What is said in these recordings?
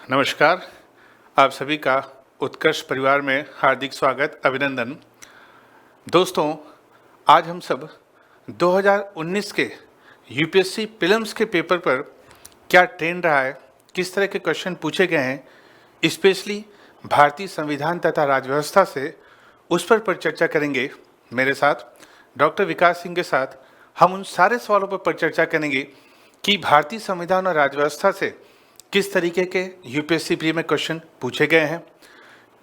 नमस्कार। आप सभी का उत्कर्ष परिवार में हार्दिक स्वागत, अभिनंदन। दोस्तों, आज हम सब 2019 के यूपीएससी प्रीलिम्स के पेपर पर क्या ट्रेंड रहा है, किस तरह के क्वेश्चन पूछे गए हैं, स्पेशली भारतीय संविधान तथा राजव्यवस्था से, उस पर चर्चा करेंगे। मेरे साथ डॉक्टर विकास सिंह के साथ हम उन सारे सवालों पर चर्चा करेंगे कि भारतीय संविधान और राजव्यवस्था से किस तरीके के यूपीएससी प्री में क्वेश्चन पूछे गए हैं,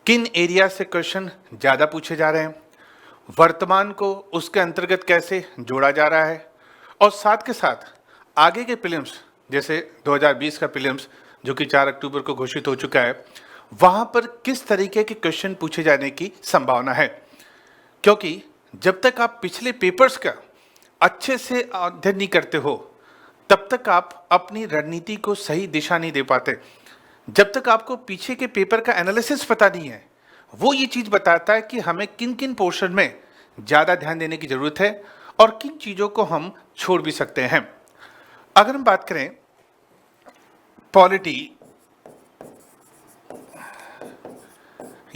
किन एरिया से क्वेश्चन ज़्यादा पूछे जा रहे हैं, वर्तमान को उसके अंतर्गत कैसे जोड़ा जा रहा है, और साथ के साथ आगे के प्रीलिम्स जैसे 2020 का प्रीलिम्स जो कि 4 अक्टूबर को घोषित हो चुका है, वहाँ पर किस तरीके के क्वेश्चन पूछे जाने की संभावना है। क्योंकि जब तक आप पिछले पेपर्स का अच्छे से अध्ययन नहीं करते हो, तब तक आप अपनी रणनीति को सही दिशा नहीं दे पाते। जब तक आपको पीछे के पेपर का एनालिसिस पता नहीं है, वो ये चीज़ बताता है कि हमें किन किन पोर्शन में ज़्यादा ध्यान देने की ज़रूरत है और किन चीज़ों को हम छोड़ भी सकते हैं। अगर हम बात करें पॉलिटी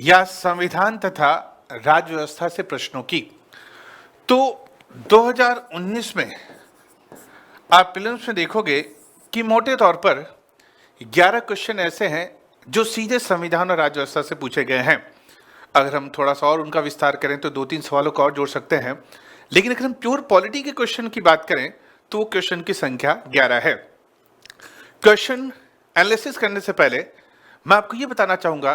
या संविधान तथा राज्य व्यवस्था से प्रश्नों की, तो 2019 में आप प्रीलिम्स में देखोगे कि मोटे तौर पर 11 क्वेश्चन ऐसे हैं जो सीधे संविधान और राज्य व्यवस्था से पूछे गए हैं। अगर हम थोड़ा सा और उनका विस्तार करें तो 2-3 सवालों को और जोड़ सकते हैं, लेकिन अगर हम प्योर पॉलिटी के क्वेश्चन की बात करें तो वो क्वेश्चन की संख्या 11 है। क्वेश्चन एनालिसिस करने से पहले मैं आपको ये बताना चाहूंगा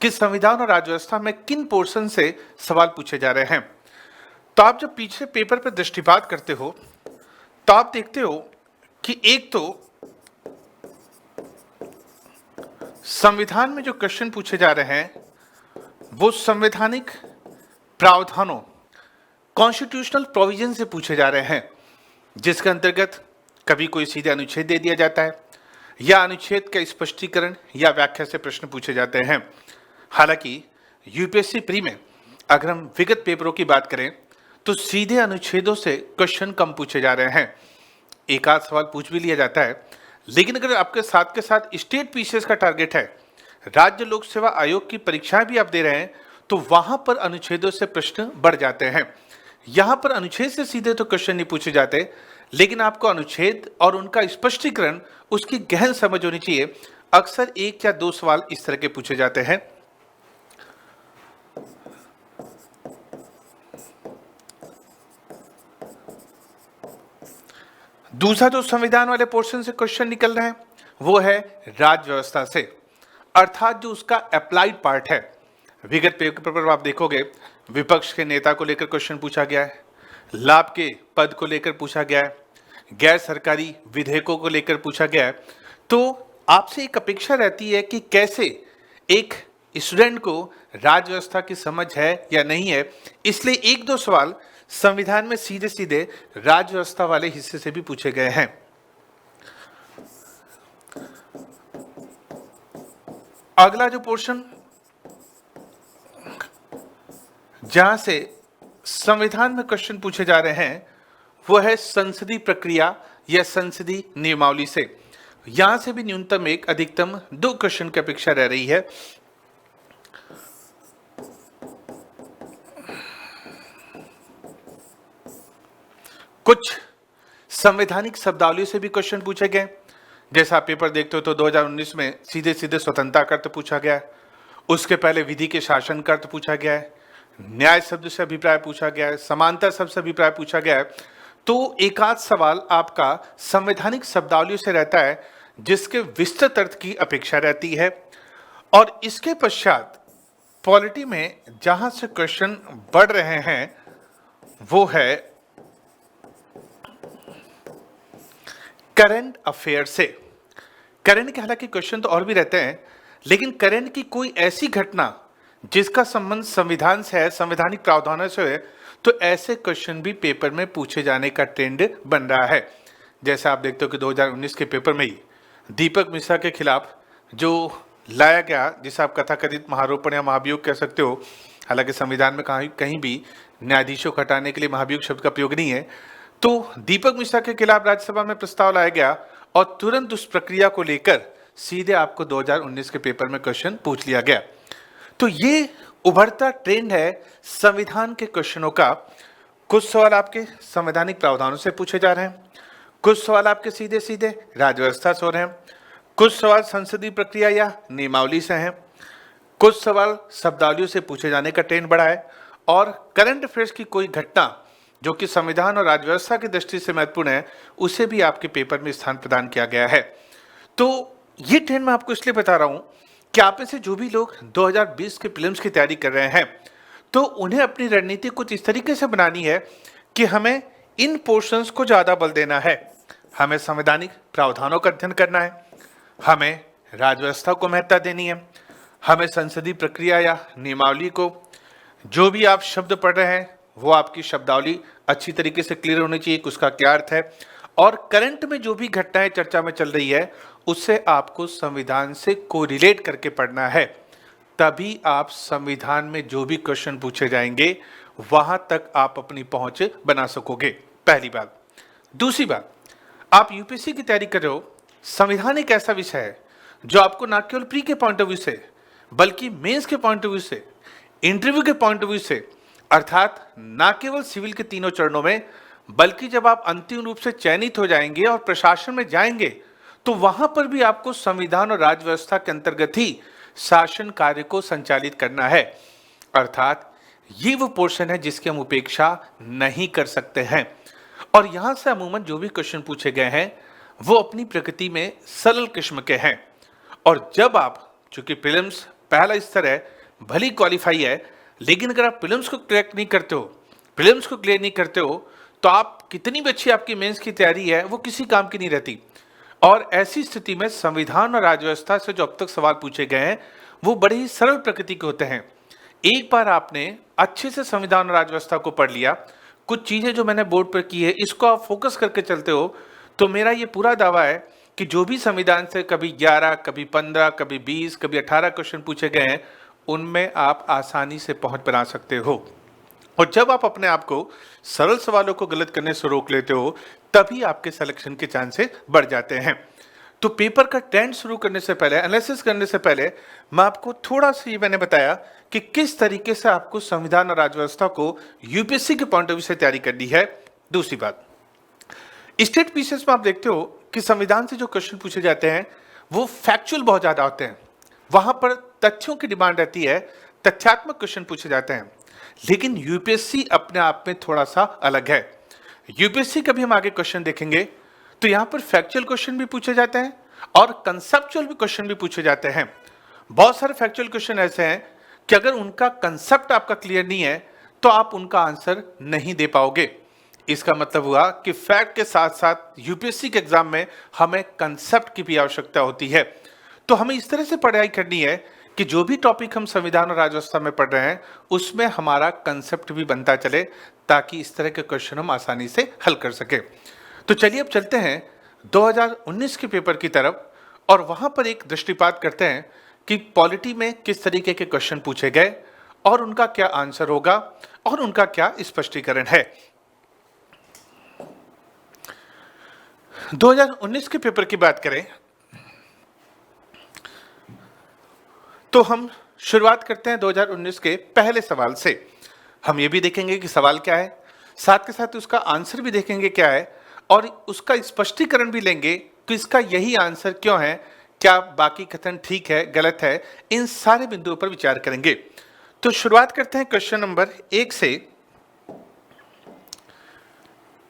कि संविधान और राज्य व्यवस्था में किन पोर्शन से सवाल पूछे जा रहे हैं। तो आप जब पीछे पेपर पर दृष्टिपात करते हो तो आप देखते हो कि एक तो संविधान में जो क्वेश्चन पूछे जा रहे हैं वो संवैधानिक प्रावधानों, कॉन्स्टिट्यूशनल प्रोविजन से पूछे जा रहे हैं, जिसके अंतर्गत कभी कोई सीधे अनुच्छेद दे दिया जाता है या अनुच्छेद का स्पष्टीकरण या व्याख्या से प्रश्न पूछे जाते हैं। हालांकि यूपीएससी प्री में अगर हम विगत पेपरों की बात करें तो सीधे अनुच्छेदों से क्वेश्चन कम पूछे जा रहे हैं। एक आध सवाल पूछ भी लिया जाता है, लेकिन अगर आपके साथ के साथ स्टेट पीसीएस का टारगेट है, राज्य लोक सेवा आयोग की परीक्षाएं भी आप दे रहे हैं, तो वहां पर अनुच्छेदों से प्रश्न बढ़ जाते हैं। यहां पर अनुच्छेद से सीधे तो क्वेश्चन नहीं पूछे जाते, लेकिन आपको अनुच्छेद और उनका स्पष्टीकरण, उसकी गहन समझ होनी चाहिए। अक्सर 1 या 2 सवाल इस तरह के पूछे जाते हैं। दूसरा जो संविधान वाले पोर्शन से क्वेश्चन निकल रहे हैं वो है राज्य व्यवस्था से, अर्थात जो उसका अप्लाइड पार्ट है। विगत पेपर पर आप देखोगे विपक्ष के नेता को लेकर क्वेश्चन पूछा गया है, लाभ के पद को लेकर पूछा गया है, गैर सरकारी विधेयकों को लेकर पूछा गया है। तो आपसे एक अपेक्षा रहती है कि कैसे एक स्टूडेंट को राज्य व्यवस्था की समझ है या नहीं है, इसलिए 1-2 सवाल संविधान में सीधे सीधे राज्य व्यवस्था वाले हिस्से से भी पूछे गए हैं। अगला जो पोर्शन जहां से संविधान में क्वेश्चन पूछे जा रहे हैं वो है संसदीय प्रक्रिया या संसदीय नियमावली से। यहां से भी न्यूनतम 1, अधिकतम 2 क्वेश्चन की अपेक्षा रह रही है। कुछ संवैधानिक शब्दावली से भी क्वेश्चन पूछे गए। जैसा आप पेपर देखते हो तो 2019 में सीधे सीधे स्वतंत्रता का अर्थ पूछा गया है, उसके पहले विधि के शासन का अर्थ पूछा गया है, न्याय शब्द से अभिप्राय पूछा गया है, समांतर शब्द से अभिप्राय पूछा गया है। तो एक आध सवाल आपका संवैधानिक शब्दावली से रहता है जिसके विस्तृत अर्थ की अपेक्षा रहती है। और इसके पश्चात पॉलिटी में जहां से क्वेश्चन बढ़ रहे हैं वो है करंट अफेयर से। करंट के हालांकि क्वेश्चन तो और भी रहते हैं, लेकिन करंट की कोई ऐसी घटना जिसका संबंध संविधान से है, संवैधानिक प्रावधानों से है, तो ऐसे क्वेश्चन भी पेपर में पूछे जाने का ट्रेंड बन रहा है। जैसे आप देखते हो कि 2019 के पेपर में ही दीपक मिश्रा के खिलाफ जो लाया गया, जिसे आप कथाकथित महारोपण या महाभियोग कह सकते हो, हालांकि संविधान में कहीं भी न्यायाधीशों को हटाने के लिए महाभियोग शब्द का प्रयोग नहीं है, तो दीपक मिश्रा के खिलाफ राज्यसभा में प्रस्ताव लाया गया और तुरंत उस प्रक्रिया को लेकर सीधे आपको 2019 के पेपर में क्वेश्चन पूछ लिया गया। तो ये उभरता ट्रेंड है संविधान के क्वेश्चनों का। कुछ सवाल आपके संवैधानिक प्रावधानों से पूछे जा रहे हैं, कुछ सवाल आपके सीधे सीधे राज्य व्यवस्था से हो रहे हैं, कुछ सवाल संसदीय प्रक्रिया या नियमावली से हैं, कुछ सवाल शब्दावलियों से पूछे जाने का ट्रेंड बढ़ा है, और करंट अफेयर्स की कोई घटना जो कि संविधान और राज्य व्यवस्था की दृष्टि से महत्वपूर्ण है उसे भी आपके पेपर में स्थान प्रदान किया गया है। तो ये ट्रेंड मैं आपको इसलिए बता रहा हूं कि आप में से जो भी लोग 2020 के प्रीलिम्स की तैयारी कर रहे हैं तो उन्हें अपनी रणनीति कुछ इस तरीके से बनानी है कि हमें इन पोर्शंस को ज्यादा बल देना है, हमें संवैधानिक प्रावधानों का अध्ययन करना है, हमें राज्य व्यवस्था को महत्ता देनी है, हमें संसदीय प्रक्रिया या नियमावली को, जो भी आप शब्द पढ़ रहे हैं वो आपकी शब्दावली अच्छी तरीके से क्लियर होनी चाहिए कि उसका क्या अर्थ है, और करंट में जो भी घटनाएं चर्चा में चल रही है उससे आपको संविधान से कोरिलेट करके पढ़ना है। तभी आप संविधान में जो भी क्वेश्चन पूछे जाएंगे वहां तक आप अपनी पहुंच बना सकोगे, पहली बात। दूसरी बात, आप यूपीएससी की तैयारी कर रहे हो, संविधान एक ऐसा विषय है जो आपको ना केवल प्री के पॉइंट ऑफ व्यू से बल्कि मेंस के पॉइंट ऑफ व्यू से, इंटरव्यू के पॉइंट ऑफ व्यू से, अर्थात ना केवल सिविल के तीनों चरणों में बल्कि जब आप अंतिम रूप से चयनित हो जाएंगे और प्रशासन में जाएंगे तो वहां पर भी आपको संविधान और राज्य व्यवस्था के अंतर्गत ही शासन कार्य को संचालित करना है। अर्थात ये वो पोर्शन है जिसकी हम उपेक्षा नहीं कर सकते हैं। और यहां से अमूमन जो भी क्वेश्चन पूछे गए हैं वो अपनी प्रकृति में सरल किस्म के हैं। और जब आप, चूंकि प्रीलिम्स पहला स्तर है, भली क्वालिफाई है, लेकिन अगर आप प्रीलिम्स को क्रैक नहीं करते हो, प्रीलिम्स को क्लियर नहीं करते हो, तो आप कितनी भी अच्छी आपकी मेंस की तैयारी है वो किसी काम की नहीं रहती। और ऐसी स्थिति में संविधान और राज्य व्यवस्था से जो अब तक सवाल पूछे गए हैं वो बड़े ही सरल प्रकृति के होते हैं। एक बार आपने अच्छे से संविधान और राज्य व्यवस्था को पढ़ लिया, कुछ चीजें जो मैंने बोर्ड पर की है इसको आप फोकस करके चलते हो, तो मेरा ये पूरा दावा है कि जो भी संविधान से कभी 11, कभी 15, कभी 20, कभी 18 क्वेश्चन पूछे गए हैं उनमें आप आसानी से पहुंच बना सकते हो। और जब आप अपने आप को सरल सवालों को गलत करने से रोक लेते हो तभी आपके सिलेक्शन के चांसेस बढ़ जाते हैं। तो पेपर का ट्रेंड शुरू करने से पहले, एनालिसिस करने से पहले मैं आपको थोड़ा सा ये मैंने बताया कि किस तरीके से आपको संविधान और राज्य व्यवस्था को यूपीएससी के पॉइंट ऑफ व्यू से तैयारी करनी है। दूसरी बात, स्टेट पीसीएस में आप देखते हो कि संविधान से जो क्वेश्चन पूछे जाते हैं वो फैक्चुअल बहुत ज्यादा होते हैं, वहां पर तथ्यों की डिमांड रहती है, तथ्यात्मक क्वेश्चन पूछे जाते हैं। लेकिन यूपीएससी अपने आप में थोड़ा सा अलग है। यूपीएससी का भी हम आगे क्वेश्चन देखेंगे तो यहां पर फैक्चुअल क्वेश्चन भी पूछे जाते हैं और कंसेप्चुअल भी क्वेश्चन भी पूछे जाते हैं। बहुत सारे फैक्चुअल क्वेश्चन ऐसे हैं कि अगर उनका कंसेप्ट आपका क्लियर नहीं है तो आप उनका आंसर नहीं दे पाओगे। इसका मतलब हुआ कि फैक्ट के साथ साथ यूपीएससी के एग्जाम में हमें कंसेप्ट की भी आवश्यकता होती है। तो हमें इस तरह से पढ़ाई करनी है कि जो भी टॉपिक हम संविधान और राज्य व्यवस्था में पढ़ रहे हैं उसमें हमारा कंसेप्ट भी बनता चले, ताकि इस तरह के क्वेश्चन हम आसानी से हल कर सके। तो चलिए अब चलते हैं 2019 के पेपर की तरफ और वहां पर एक दृष्टिपात करते हैं कि पॉलिटी में किस तरीके के क्वेश्चन पूछे गए और उनका क्या आंसर होगा और उनका क्या स्पष्टीकरण है। 2019 के पेपर की बात करें तो हम शुरुआत करते हैं 2019 के पहले सवाल से। हम ये भी देखेंगे कि सवाल क्या है, साथ के साथ उसका आंसर भी देखेंगे क्या है और उसका स्पष्टीकरण भी लेंगे कि इसका यही आंसर क्यों है, क्या बाकी कथन ठीक है गलत है, इन सारे बिंदुओं पर विचार करेंगे। तो शुरुआत करते हैं क्वेश्चन नंबर 1 से।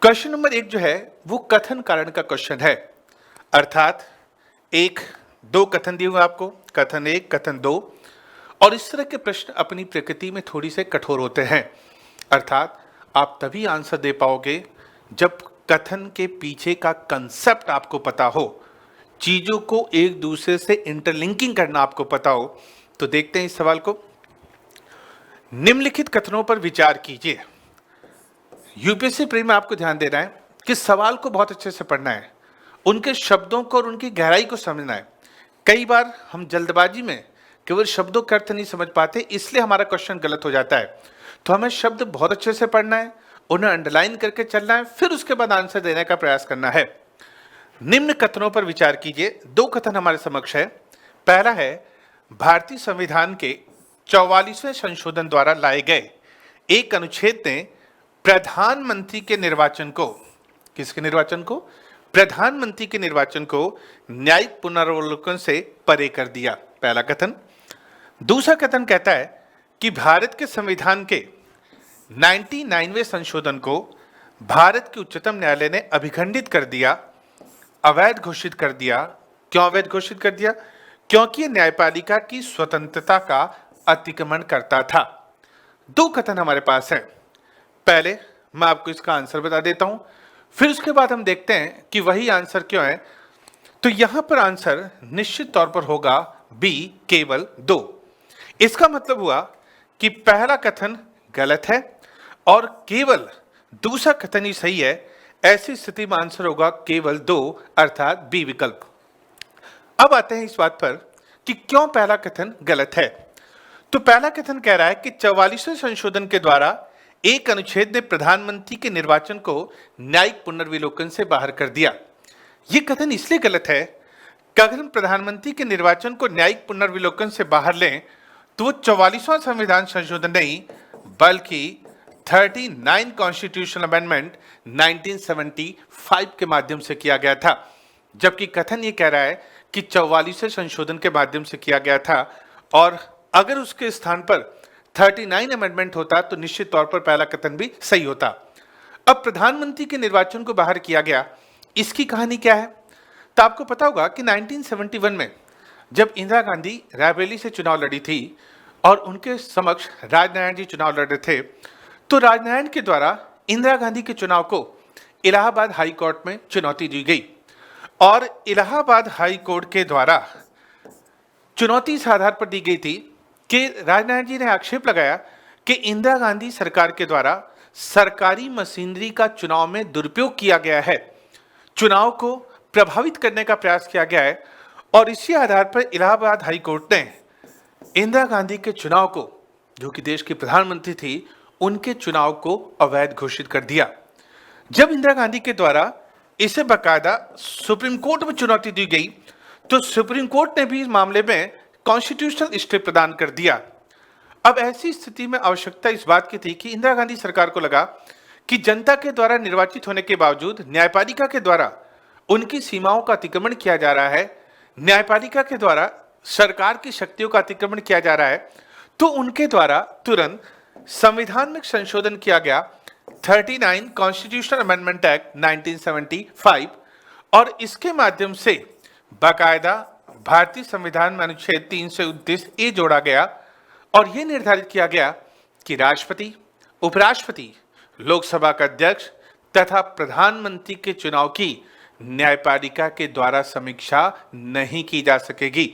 क्वेश्चन नंबर 1 जो है वो कथन कारण का क्वेश्चन है, अर्थात 1-2 कथन दिए हुए आपको, कथन 1, कथन 2, और इस तरह के प्रश्न अपनी प्रकृति में थोड़ी से कठोर होते हैं। अर्थात आप तभी आंसर दे पाओगे जब कथन के पीछे का कंसेप्ट आपको पता हो, चीजों को एक दूसरे से इंटरलिंकिंग करना आपको पता हो। तो देखते हैं इस सवाल को। निम्नलिखित कथनों पर विचार कीजिए। यूपीएससी प्री में आपको ध्यान देना है कि सवाल को बहुत अच्छे से पढ़ना है, उनके शब्दों को और उनकी गहराई को समझना है। कई बार हम जल्दबाजी में केवल शब्दों का अर्थ नहीं समझ पाते, इसलिए हमारा क्वेश्चन गलत हो जाता है। तो हमें शब्द बहुत अच्छे से पढ़ना है, उन्हें अंडरलाइन करके चलना है, फिर उसके बाद आंसर देने का प्रयास करना है। निम्न कथनों पर विचार कीजिए। दो कथन हमारे समक्ष है। पहला है, भारतीय संविधान के 44वें संशोधन द्वारा लाए गए एक अनुच्छेद ने प्रधानमंत्री के निर्वाचन को, किसके निर्वाचन को? प्रधानमंत्री के निर्वाचन को न्यायिक पुनरावलोकन से परे कर दिया। पहला कथन। दूसरा कथन कहता है कि भारत के संविधान के 99वें संशोधन को भारत के उच्चतम न्यायालय ने अभिखंडित कर दिया, अवैध घोषित कर दिया। क्यों अवैध घोषित कर दिया? क्योंकि यह न्यायपालिका की स्वतंत्रता का अतिक्रमण करता था। दो कथन हमारे पास है। पहले मैं आपको इसका आंसर बता देता हूं, फिर उसके बाद हम देखते हैं कि वही आंसर क्यों है। तो यहां पर आंसर निश्चित तौर पर होगा बी, केवल 2। इसका मतलब हुआ कि पहला कथन गलत है और केवल दूसरा कथन ही सही है। ऐसी स्थिति में आंसर होगा केवल 2, अर्थात बी विकल्प। अब आते हैं इस बात पर कि क्यों पहला कथन गलत है। तो पहला कथन कह रहा है कि 44वें संशोधन के द्वारा एक अनुच्छेद ने प्रधानमंत्री के निर्वाचन को न्यायिक पुनर्विलोकन से बाहर कर दिया। यह कथन इसलिए गलत है कि अगर हम प्रधानमंत्री के निर्वाचन को न्यायिक पुनर्विलोकन से बाहर लें तो वो 44वां संविधान संशोधन नहीं बल्कि 39 कॉन्स्टिट्यूशनल अमेंडमेंट 1975 के माध्यम से किया गया था। जबकि कथन ये कह रहा है कि 44वें संशोधन के माध्यम से किया गया था, और अगर उसके स्थान पर 39 अमेंडमेंट होता तो निश्चित तौर पर पहला कथन भी सही होता। अब प्रधानमंत्री के निर्वाचन को बाहर किया गया, इसकी कहानी क्या है? तो आपको पता होगा कि 1971 में जब इंदिरा गांधी रायबरेली से चुनाव लड़ी थी और उनके समक्ष राजनारायण जी चुनाव लड़ रहे थे, तो राजनारायण के द्वारा इंदिरा गांधी के चुनाव को इलाहाबाद हाई कोर्ट में चुनौती दी गई और इलाहाबाद हाई कोर्ट के द्वारा चुनौती इस आधार पर दी गई थी कि राजनारायण जी ने आक्षेप लगाया कि इंदिरा गांधी सरकार के द्वारा सरकारी मशीनरी का चुनाव में दुरुपयोग किया गया है, चुनाव को प्रभावित करने का प्रयास किया गया है, और इसी आधार पर इलाहाबाद हाई कोर्ट ने इंदिरा गांधी के चुनाव को, जो कि देश की प्रधानमंत्री थी, उनके चुनाव को अवैध घोषित कर दिया। जब इंदिरा गांधी के द्वारा इसे बाकायदा सुप्रीम कोर्ट में चुनौती दी गई तो सुप्रीम कोर्ट ने भी इस मामले में कॉन्स्टिट्यूशनल स्टे प्रदान कर दिया। अब ऐसी स्थिति में आवश्यकता इस बात की थी कि इंदिरा गांधी सरकार को लगा कि जनता के द्वारा निर्वाचित होने के बावजूद न्यायपालिका के द्वारा उनकी सीमाओं का अतिक्रमण किया जा रहा है, न्यायपालिका के द्वारा सरकार की शक्तियों का अतिक्रमण किया जा रहा है, तो उनके द्वारा तुरंत संविधान में संशोधन किया गया 39 कॉन्स्टिट्यूशनल अमेंडमेंट एक्ट 1975, और इसके माध्यम से बाकायदा भारतीय संविधान में अनुच्छेद 329 ए जोड़ा गया और यह निर्धारित किया गया कि राष्ट्रपति, उपराष्ट्रपति, लोकसभा का अध्यक्ष तथा प्रधानमंत्री के चुनाव की न्यायपालिका के द्वारा समीक्षा नहीं की जा सकेगी।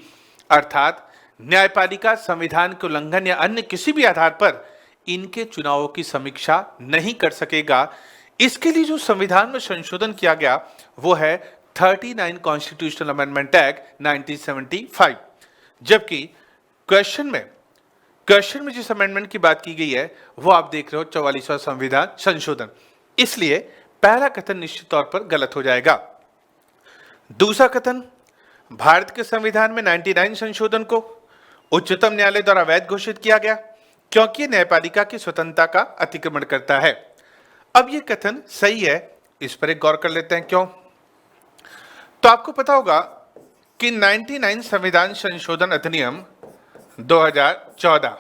अर्थात न्यायपालिका संविधान के उल्लंघन या अन्य किसी भी आधार पर इनके चुनावों की समीक्षा नहीं कर सकेगा। इसके लिए जो संविधान में संशोधन किया गया वो है 39 कॉन्स्टिट्यूशनल अमेंडमेंट एक्ट 1975। जबकि क्वेश्चन में जिस अमेंडमेंट की बात की गई है वो आप देख रहे हो 44वां संविधान संशोधन। इसलिए पहला कथन निश्चित तौर पर गलत हो जाएगा। दूसरा कथन, भारत के संविधान में 99 संशोधन को उच्चतम न्यायालय द्वारा वैध घोषित किया गया क्योंकि यह न्यायपालिका की स्वतंत्रता का अतिक्रमण करता है। अब यह कथन सही है, इस पर एक गौर कर लेते हैं क्यों। तो आपको पता होगा कि 99 संविधान संशोधन अधिनियम 2014,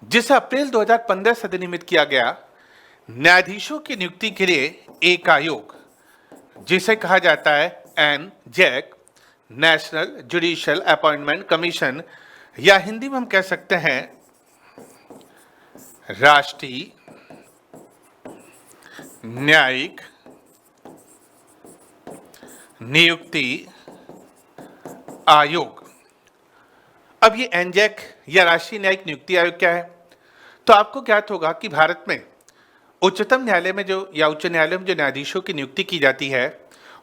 जिसे अप्रैल 2015 से अधिनियमित किया गया, न्यायाधीशों की नियुक्ति के लिए एक आयोग, जिसे कहा जाता है एनजैक, नेशनल जुडिशियल अपॉइंटमेंट कमीशन, या हिंदी में हम कह सकते हैं राष्ट्रीय न्यायिक नियुक्ति आयोग। अब ये एनजैक या राष्ट्रीय न्यायिक नियुक्ति आयोग क्या है? तो आपको ज्ञात होगा कि भारत में उच्चतम न्यायालय में जो या उच्च न्यायालय में जो न्यायाधीशों की नियुक्ति की जाती है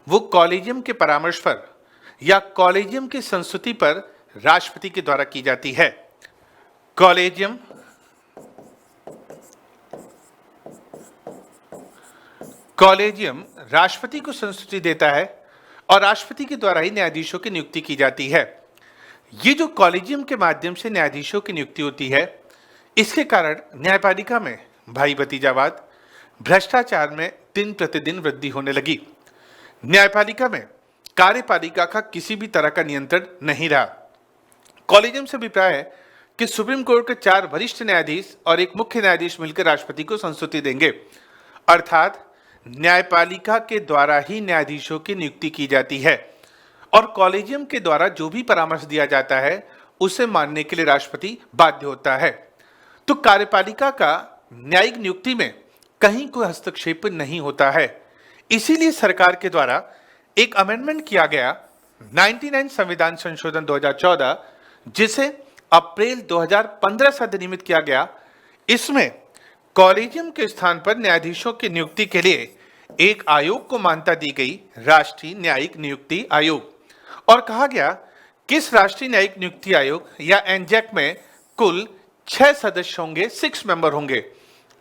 वो कॉलेजियम के परामर्श पर या कॉलेजियम की संस्तुति पर राष्ट्रपति के द्वारा की जाती है। कॉलेजियम राष्ट्रपति को संस्तुति देता है और राष्ट्रपति के द्वारा ही न्यायाधीशों की नियुक्ति की जाती है। ये जो कॉलेजियम के माध्यम से न्यायाधीशों की नियुक्ति होती है, इसके कारण न्यायपालिका में भाई भतीजावाद, भ्रष्टाचार में दिन प्रतिदिन वृद्धि होने लगी। न्यायपालिका में कार्यपालिका का किसी भी तरह का नियंत्रण नहीं रहा। कॉलेजियम से अभिप्राय है कि सुप्रीम कोर्ट के 4 वरिष्ठ न्यायाधीश और एक मुख्य न्यायाधीश मिलकर राष्ट्रपति को संस्तुति देंगे, अर्थात न्यायपालिका के द्वारा ही न्यायाधीशों की नियुक्ति की जाती है और कॉलेजियम के द्वारा जो भी परामर्श दिया जाता है उसे मानने के लिए राष्ट्रपति बाध्य होता है। तो कार्यपालिका का न्यायिक नियुक्ति में कहीं कोई हस्तक्षेप नहीं होता है। इसीलिए सरकार के द्वारा एक अमेंडमेंट किया गया 99 संविधान संशोधन 2014, जिसे अप्रैल 2015 से अधिनियमित किया गया। इसमें कॉलेजियम के स्थान पर न्यायाधीशों की नियुक्ति के लिए एक आयोग को मान्यता दी गई, राष्ट्रीय न्यायिक नियुक्ति आयोग, और कहा गया कि इस राष्ट्रीय न्यायिक नियुक्ति आयोग या एनजैक में कुल 6 सदस्य होंगे, 6 मेंबर होंगे।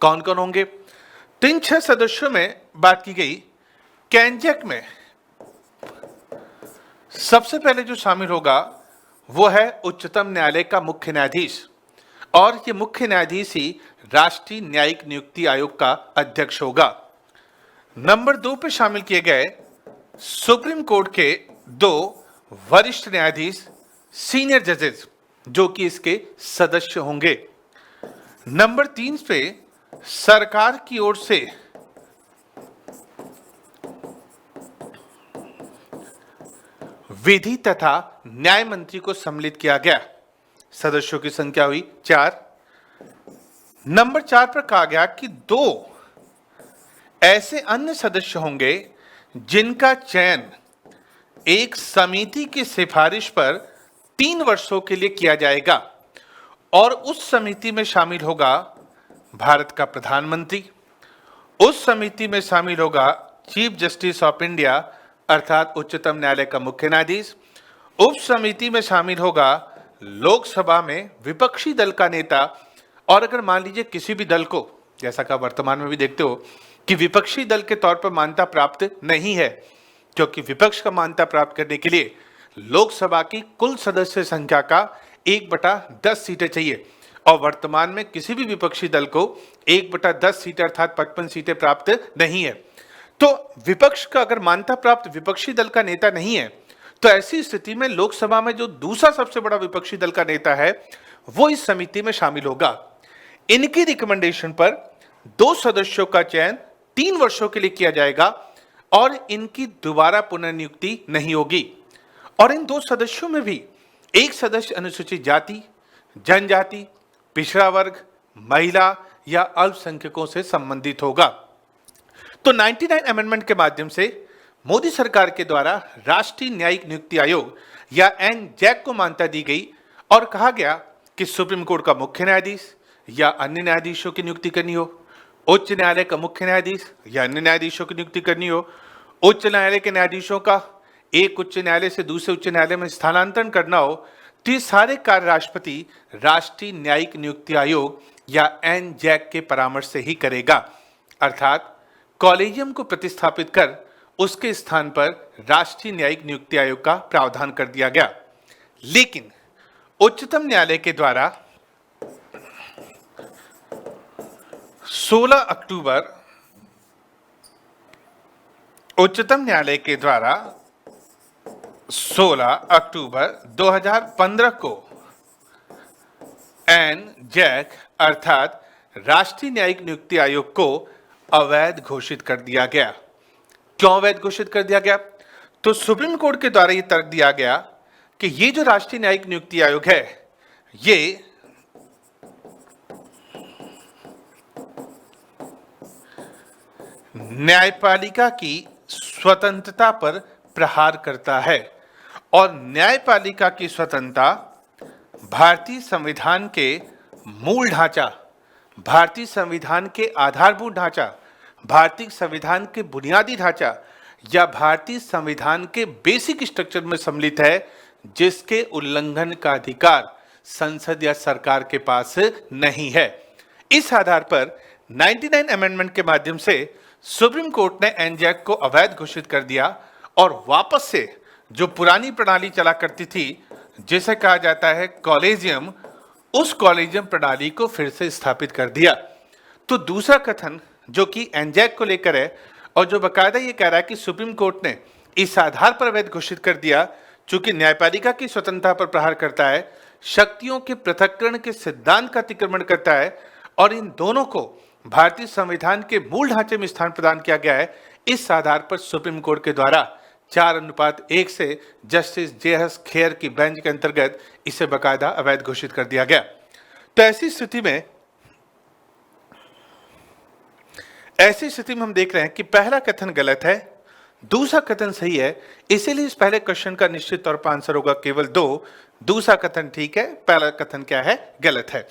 कौन कौन होंगे? तो इन 6 सदस्यों में बात की गई कि एनजैक में सबसे पहले जो शामिल होगा वो है उच्चतम न्यायालय का मुख्य न्यायाधीश, और ये मुख्य न्यायाधीश ही राष्ट्रीय न्यायिक नियुक्ति आयोग का अध्यक्ष होगा। नंबर 2 पे शामिल किए गए सुप्रीम कोर्ट के 2 वरिष्ठ न्यायाधीश, सीनियर जजेस, जो कि इसके सदस्य होंगे। नंबर 3 पे सरकार की ओर से विधि तथा न्याय मंत्री को सम्मिलित किया गया। सदस्यों की संख्या हुई 4। नंबर 4 पर कहा गया कि 2 ऐसे अन्य सदस्य होंगे जिनका चयन एक समिति की सिफारिश पर 3 वर्षों के लिए किया जाएगा, और उस समिति में शामिल होगा भारत का प्रधानमंत्री, उस समिति में शामिल होगा चीफ जस्टिस ऑफ इंडिया अर्थात उच्चतम न्यायालय का मुख्य न्यायाधीश, उप समिति में शामिल होगा लोकसभा में विपक्षी दल का नेता, और अगर मान लीजिए किसी भी दल को, जैसा कि वर्तमान में भी देखते हो कि विपक्षी दल के तौर पर मान्यता प्राप्त नहीं है, क्योंकि विपक्ष का मान्यता प्राप्त करने के लिए लोकसभा की कुल सदस्य संख्या का 1/10 सीटें चाहिए, और वर्तमान में किसी भी विपक्षी दल को 1/10 सीटें अर्थात 55 सीटें प्राप्त नहीं है। तो विपक्ष का अगर मान्यता प्राप्त विपक्षी दल का नेता नहीं है, तो ऐसी स्थिति में लोकसभा में जो दूसरा सबसे बड़ा विपक्षी दल का नेता है वो इस समिति में शामिल होगा। इनकी रिकमेंडेशन पर 2 सदस्यों का चयन 3 वर्षों के लिए किया जाएगा और इनकी दोबारा पुनर्नियुक्ति नहीं होगी। और इन 2 सदस्यों में भी एक सदस्य अनुसूचित जाति, जनजाति, पिछड़ा वर्ग, महिला या अल्पसंख्यकों से संबंधित होगा। तो 99 अमेंडमेंट के माध्यम से मोदी सरकार के द्वारा राष्ट्रीय न्यायिक नियुक्ति आयोग या एनजैक को मान्यता दी गई और कहा गया कि सुप्रीम कोर्ट का मुख्य न्यायाधीश या अन्य न्यायाधीशों की नियुक्ति करनी हो, उच्च न्यायालय का मुख्य न्यायाधीश या अन्य न्यायाधीशों की नियुक्ति करनी हो, उच्च न्यायालय के न्यायाधीशों का एक उच्च न्यायालय से दूसरे उच्च न्यायालय में स्थानांतरण करना हो, तो ये सारे कार्य राष्ट्रपति राष्ट्रीय न्यायिक नियुक्ति आयोग या एनजैक के परामर्श से ही करेगा, अर्थात कॉलेजियम को प्रतिस्थापित कर उसके स्थान पर राष्ट्रीय न्यायिक नियुक्ति आयोग का प्रावधान कर दिया गया। लेकिन उच्चतम न्यायालय के द्वारा 16 अक्टूबर उच्चतम न्यायालय के द्वारा 16 अक्टूबर 2015 को एनजैक अर्थात राष्ट्रीय न्यायिक नियुक्ति आयोग को अवैध घोषित कर दिया गया। क्यों अवैध घोषित कर दिया गया? तो सुप्रीम कोर्ट के द्वारा यह तर्क दिया गया कि ये जो राष्ट्रीय न्यायिक नियुक्ति आयोग है, ये न्यायपालिका की स्वतंत्रता पर प्रहार करता है, और न्यायपालिका की स्वतंत्रता भारतीय संविधान के मूल ढांचा, भारतीय संविधान के आधारभूत ढांचा, भारतीय संविधान के बुनियादी ढांचा या भारतीय संविधान के बेसिक स्ट्रक्चर में सम्मिलित है, जिसके उल्लंघन का अधिकार संसद या सरकार के पास नहीं है। इस आधार पर 99 अमेंडमेंट के माध्यम से सुप्रीम कोर्ट ने एनजैक को अवैध घोषित कर दिया और वापस से जो पुरानी प्रणाली चला करती थी जिसे कहा जाता है कॉलेजियम, उस कॉलेजियम प्रणाली को फिर से स्थापित कर दिया। तो दूसरा कथन जो कि एनजैक को लेकर है और जो बकायदा ये कह रहा है कि सुप्रीम कोर्ट ने इस आधार पर अवैध घोषित कर दिया चूंकि न्यायपालिका की स्वतंत्रता पर प्रहार करता है, शक्तियों के पृथक्करण के सिद्धांत का अतिक्रमण करता है और इन दोनों को भारतीय संविधान के मूल ढांचे में स्थान प्रदान किया गया है। इस आधार पर सुप्रीम कोर्ट के द्वारा 4:1 से जस्टिस जे.एस. खेर की बेंच के अंतर्गत इसे बकायदा अवैध घोषित कर दिया गया। तो ऐसी स्थिति में हम देख रहे हैं कि पहला कथन गलत है, दूसरा कथन सही है, इसीलिए इस पहले क्वेश्चन का निश्चित तौर पर आंसर होगा केवल 2। दूसरा कथन ठीक है, पहला कथन क्या है, गलत है।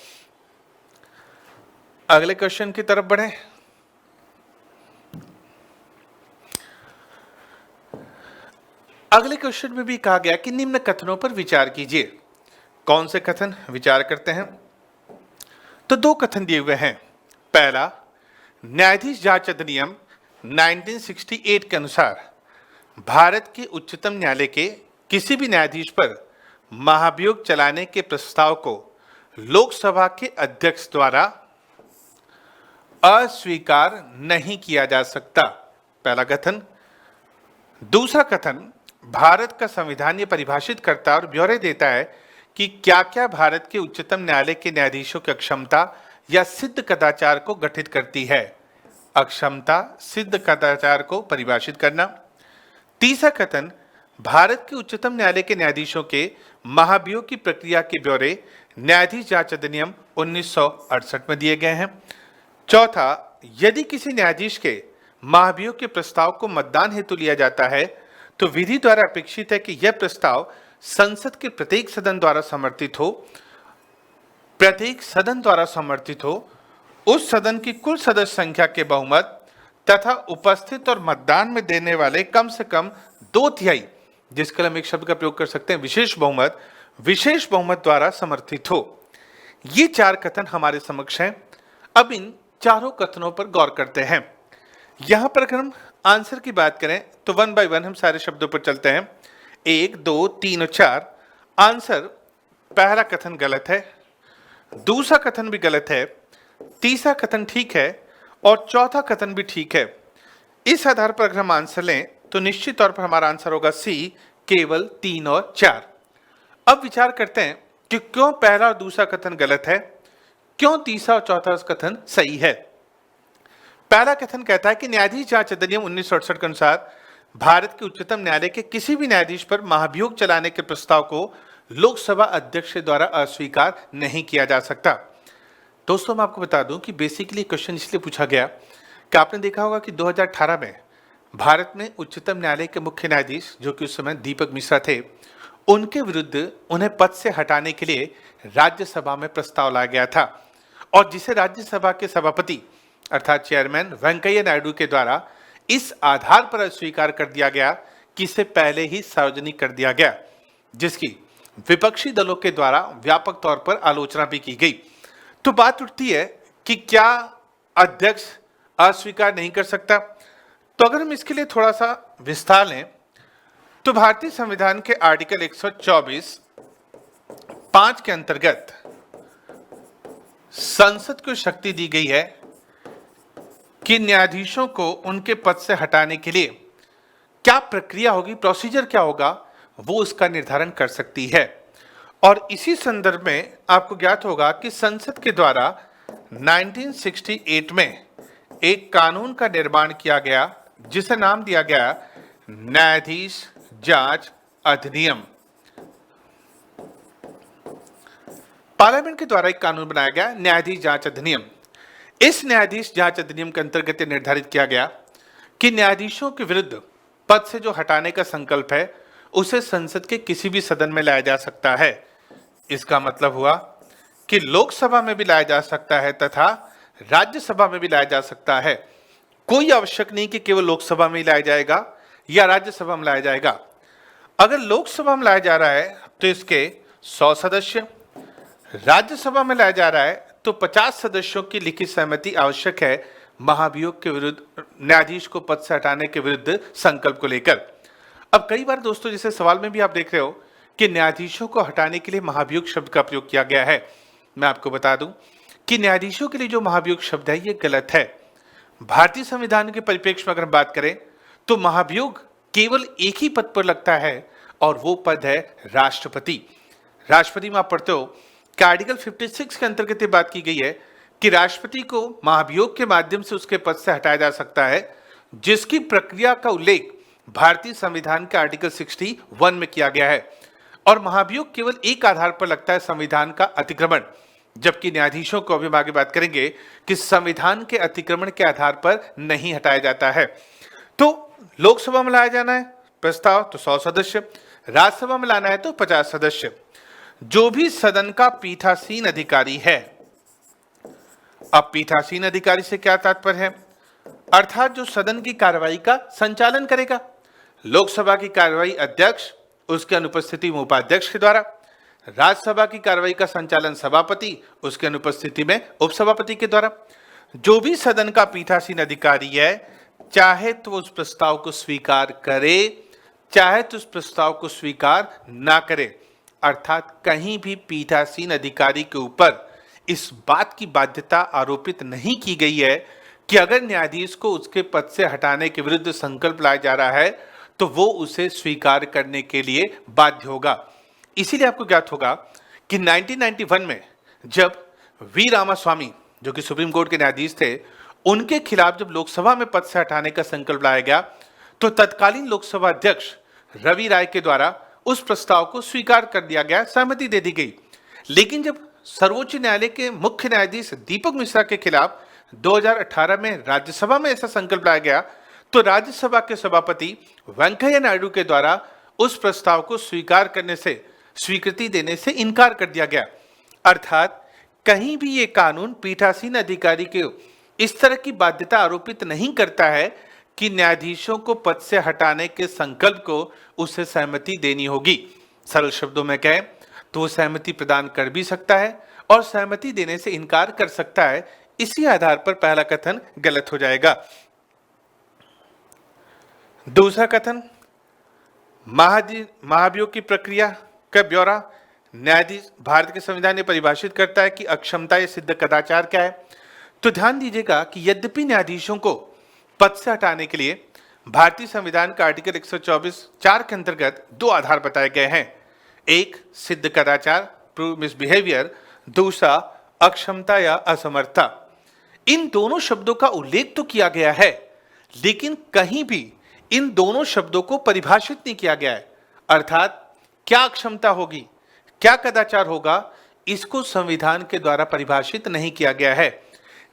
अगले क्वेश्चन की तरफ बढ़ें। अगले क्वेश्चन में भी कहा गया कि निम्न कथनों पर विचार कीजिए। कौन से कथन विचार करते हैं? तो 2 कथन दिए हुए हैं। पहला, न्यायाधीश जांच अधिनियम 1968 के अनुसार भारत के उच्चतम न्यायालय के किसी भी न्यायाधीश पर महाभियोग चलाने के प्रस्ताव को लोकसभा के अध्यक्ष द्वारा अस्वीकार नहीं किया जा सकता। पहला कथन। दूसरा कथन, भारत का संविधान ये परिभाषित करता और ब्यौरे देता है कि क्या क्या भारत के उच्चतम न्यायालय के न्यायाधीशों की अक्षमता या सिद्ध कदाचार को गठित करती है। अक्षमता, सिद्ध कदाचार को परिभाषिट करना। तीसरा कथन, भारत के उच्चतम न्यायालय के न्यायाधीशों के महाभियोग की प्रक्रिया के ब्यौरे न्यायाधीश जांच अधिनियम 1968 में दिए गए हैं। चौथा, यदि किसी न्यायाधीश के महाभियोग के प्रस्ताव को मतदान हेतु लिया जाता है तो विधि द्वारा अपेक्षित है कि यह प्रस्ताव संसद के प्रत्येक सदन द्वारा समर्थित हो, उस सदन की कुल सदस्य संख्या के बहुमत तथा उपस्थित और मतदान में देने वाले कम से कम 2/3, जिसके लिए हम एक शब्द का प्रयोग कर सकते हैं विशेष बहुमत द्वारा समर्थित हो। ये 4 कथन हमारे समक्ष हैं। अब इन चारों कथनों पर गौर करते हैं। यहां पर अगर हम आंसर की बात करें तो 1 बाय 1 हम सारे शब्दों पर चलते हैं। 1, 2, 3 और 4। आंसर, पहला कथन गलत है, दूसरा कथन भी गलत है, तीसरा कथन ठीक है और चौथा कथन भी ठीक है। इस आधार पर अगर हम आंसर लें तो निश्चित तौर पर हमारा आंसर होगा सी, केवल 3 और 4। अब विचार करते हैं कि क्यों पहला और दूसरा कथन गलत है, क्यों तीसरा और चौथा कथन सही है। पहला कथन कहता है कि न्यायाधीश जांच अधिनियम 1968 के अनुसार भारत के उच्चतम न्यायालय के किसी भी न्यायाधीश पर महाभियोग चलाने के प्रस्ताव को लोकसभा अध्यक्ष द्वारा अस्वीकार नहीं किया जा सकता। दोस्तों, मैं आपको बता दूं कि बेसिकली क्वेश्चन इसलिए पूछा गया कि आपने देखा होगा कि 2018 में भारत में उच्चतम न्यायालय के मुख्य न्यायाधीश जो कि उस समय दीपक मिश्रा थे, उनके विरुद्ध उन्हें पद से हटाने के लिए राज्यसभा में प्रस्ताव लाया गया था और जिसे राज्यसभा के सभापति अर्थात चेयरमैन वेंकैया नायडू के द्वारा इस आधार पर अस्वीकार कर दिया गया कि इसे पहले ही सार्वजनिक कर दिया गया, जिसकी विपक्षी दलों के द्वारा व्यापक तौर पर आलोचना भी की गई। तो बात उठती है कि क्या अध्यक्ष अस्वीकार नहीं कर सकता? तो अगर हम इसके लिए थोड़ा सा विस्तार लें तो भारतीय संविधान के आर्टिकल 124(5) के अंतर्गत संसद को शक्ति दी गई है कि न्यायाधीशों को उनके पद से हटाने के लिए क्या प्रक्रिया होगी, प्रोसीजर क्या होगा, वो उसका निर्धारण कर सकती है। और इसी संदर्भ में आपको ज्ञात होगा कि संसद के द्वारा 1968 में एक कानून का निर्माण किया गया जिसे नाम दिया गया न्यायाधीश जांच अधिनियम। पार्लियामेंट के द्वारा एक कानून बनाया गया न्यायाधीश जांच अधिनियम। इस न्यायाधीश जांच अधिनियम के अंतर्गत निर्धारित किया गया कि न्यायाधीशों के विरुद्ध पद से जो हटाने का संकल्प है उसे संसद के किसी भी सदन में लाया जा सकता है। इसका मतलब हुआ कि लोकसभा में भी लाया जा सकता है तथा राज्यसभा में भी लाया जा सकता है। कोई आवश्यक नहीं कि केवल लोकसभा में ही लाया जाएगा या राज्यसभा में लाया जाएगा। अगर लोकसभा में लाया जा रहा है तो इसके 100 सदस्य, राज्यसभा में लाया जा रहा है तो 50 सदस्यों की लिखित सहमति आवश्यक है महाभियोग के विरुद्ध, न्यायाधीश को पद से हटाने के विरुद्ध संकल्प को लेकर। अब कई बार दोस्तों जैसे सवाल में भी आप देख रहे हो कि न्यायाधीशों को हटाने के लिए महाभियोग शब्द का प्रयोग किया गया है। मैं आपको बता दूं कि न्यायाधीशों के लिए जो महाभियोग शब्द है ये गलत है। भारतीय संविधान के परिप्रेक्ष्य में अगर हम बात करें तो महाभियोग केवल एक ही पद पर लगता है और वो पद है राष्ट्रपति। राष्ट्रपति में आप पढ़ते हो कि आर्टिकल 56 के अंतर्गत ये बात की गई है कि राष्ट्रपति को महाभियोग के माध्यम से उसके पद से हटाया जा सकता है, जिसकी प्रक्रिया का उल्लेख भारतीय संविधान के आर्टिकल 61 में किया गया है। और महाभियोग केवल एक आधार पर लगता है, संविधान का अतिक्रमण, जबकि न्यायाधीशों को अभी हम आगे बात करेंगे कि संविधान के अतिक्रमण के आधार पर नहीं हटाया जाता है। तो लोकसभा में लाया जाना है प्रस्ताव तो 100 सदस्य, राज्यसभा में लाना है तो 50 सदस्य। जो भी सदन का पीठासीन अधिकारी है, अब पीठासीन अधिकारी से क्या तात्पर्य है, अर्थात जो सदन की कार्रवाई का संचालन करेगा। लोकसभा की कार्रवाई अध्यक्ष, उसके अनुपस्थिति में उपाध्यक्ष के द्वारा, राज्यसभा की कार्रवाई का संचालन सभापति, उसके अनुपस्थिति में उपसभापति के द्वारा। जो भी सदन का पीठासीन अधिकारी है, चाहे तो उस प्रस्ताव को स्वीकार करे, चाहे तो उस प्रस्ताव को स्वीकार ना करे, अर्थात कहीं भी पीठासीन अधिकारी के ऊपर इस बात की बाध्यता आरोपित नहीं की गई है कि अगर न्यायाधीश को उसके पद से हटाने के विरुद्ध संकल्प लाया जा रहा है तो वो उसे स्वीकार करने के लिए बाध्य होगा। इसीलिए आपको ज्ञात होगा कि 1991 में जब वी रामास्वामी, जो कि सुप्रीम कोर्ट के न्यायाधीश थे, उनके खिलाफ जब लोकसभा में पद से हटाने का संकल्प लाया गया तो तत्कालीन लोकसभा अध्यक्ष रवि राय के द्वारा उस प्रस्ताव को स्वीकार कर दिया गया, सहमति दे दी गई। लेकिन जब सर्वोच्च न्यायालय के मुख्य न्यायाधीश दीपक मिश्रा के खिलाफ 2018 में राज्यसभा में ऐसा संकल्प लाया गया तो राज्यसभा के सभापति वेंकैया नायडू के द्वारा उस प्रस्ताव को स्वीकार करने से, स्वीकृति देने से इनकार कर दिया गया। अर्थात कहीं भी ये कानून पीठासीन अधिकारी के इस तरह की बाध्यता आरोपित नहीं करता है कि न्यायाधीशों को पद से हटाने के संकल्प को उसे सहमति देनी होगी। सरल शब्दों में कहें तो वो सहमति प्रदान कर भी सकता है और सहमति देने से इनकार कर सकता है। इसी आधार पर पहला कथन गलत हो जाएगा। दूसरा कथन, महाभियोग की प्रक्रिया का ब्यौरा न्यायाधीश, भारत के संविधान ने परिभाषित करता है कि अक्षमता या सिद्ध कदाचार क्या है। तो ध्यान दीजिएगा कि यद्यपि न्यायाधीशों को पद से हटाने के लिए भारतीय संविधान का आर्टिकल 124(4) के अंतर्गत 2 आधार बताए गए हैं। एक सिद्ध कदाचार, प्रूव मिसबिहेवियर, दूसरा अक्षमता या असमर्थता। इन दोनों शब्दों का उल्लेख तो किया गया है, लेकिन कहीं भी इन दोनों शब्दों को परिभाषित नहीं किया गया है। अर्थात क्या अक्षमता होगी, क्या कदाचार होगा, इसको संविधान के द्वारा परिभाषित नहीं किया गया है।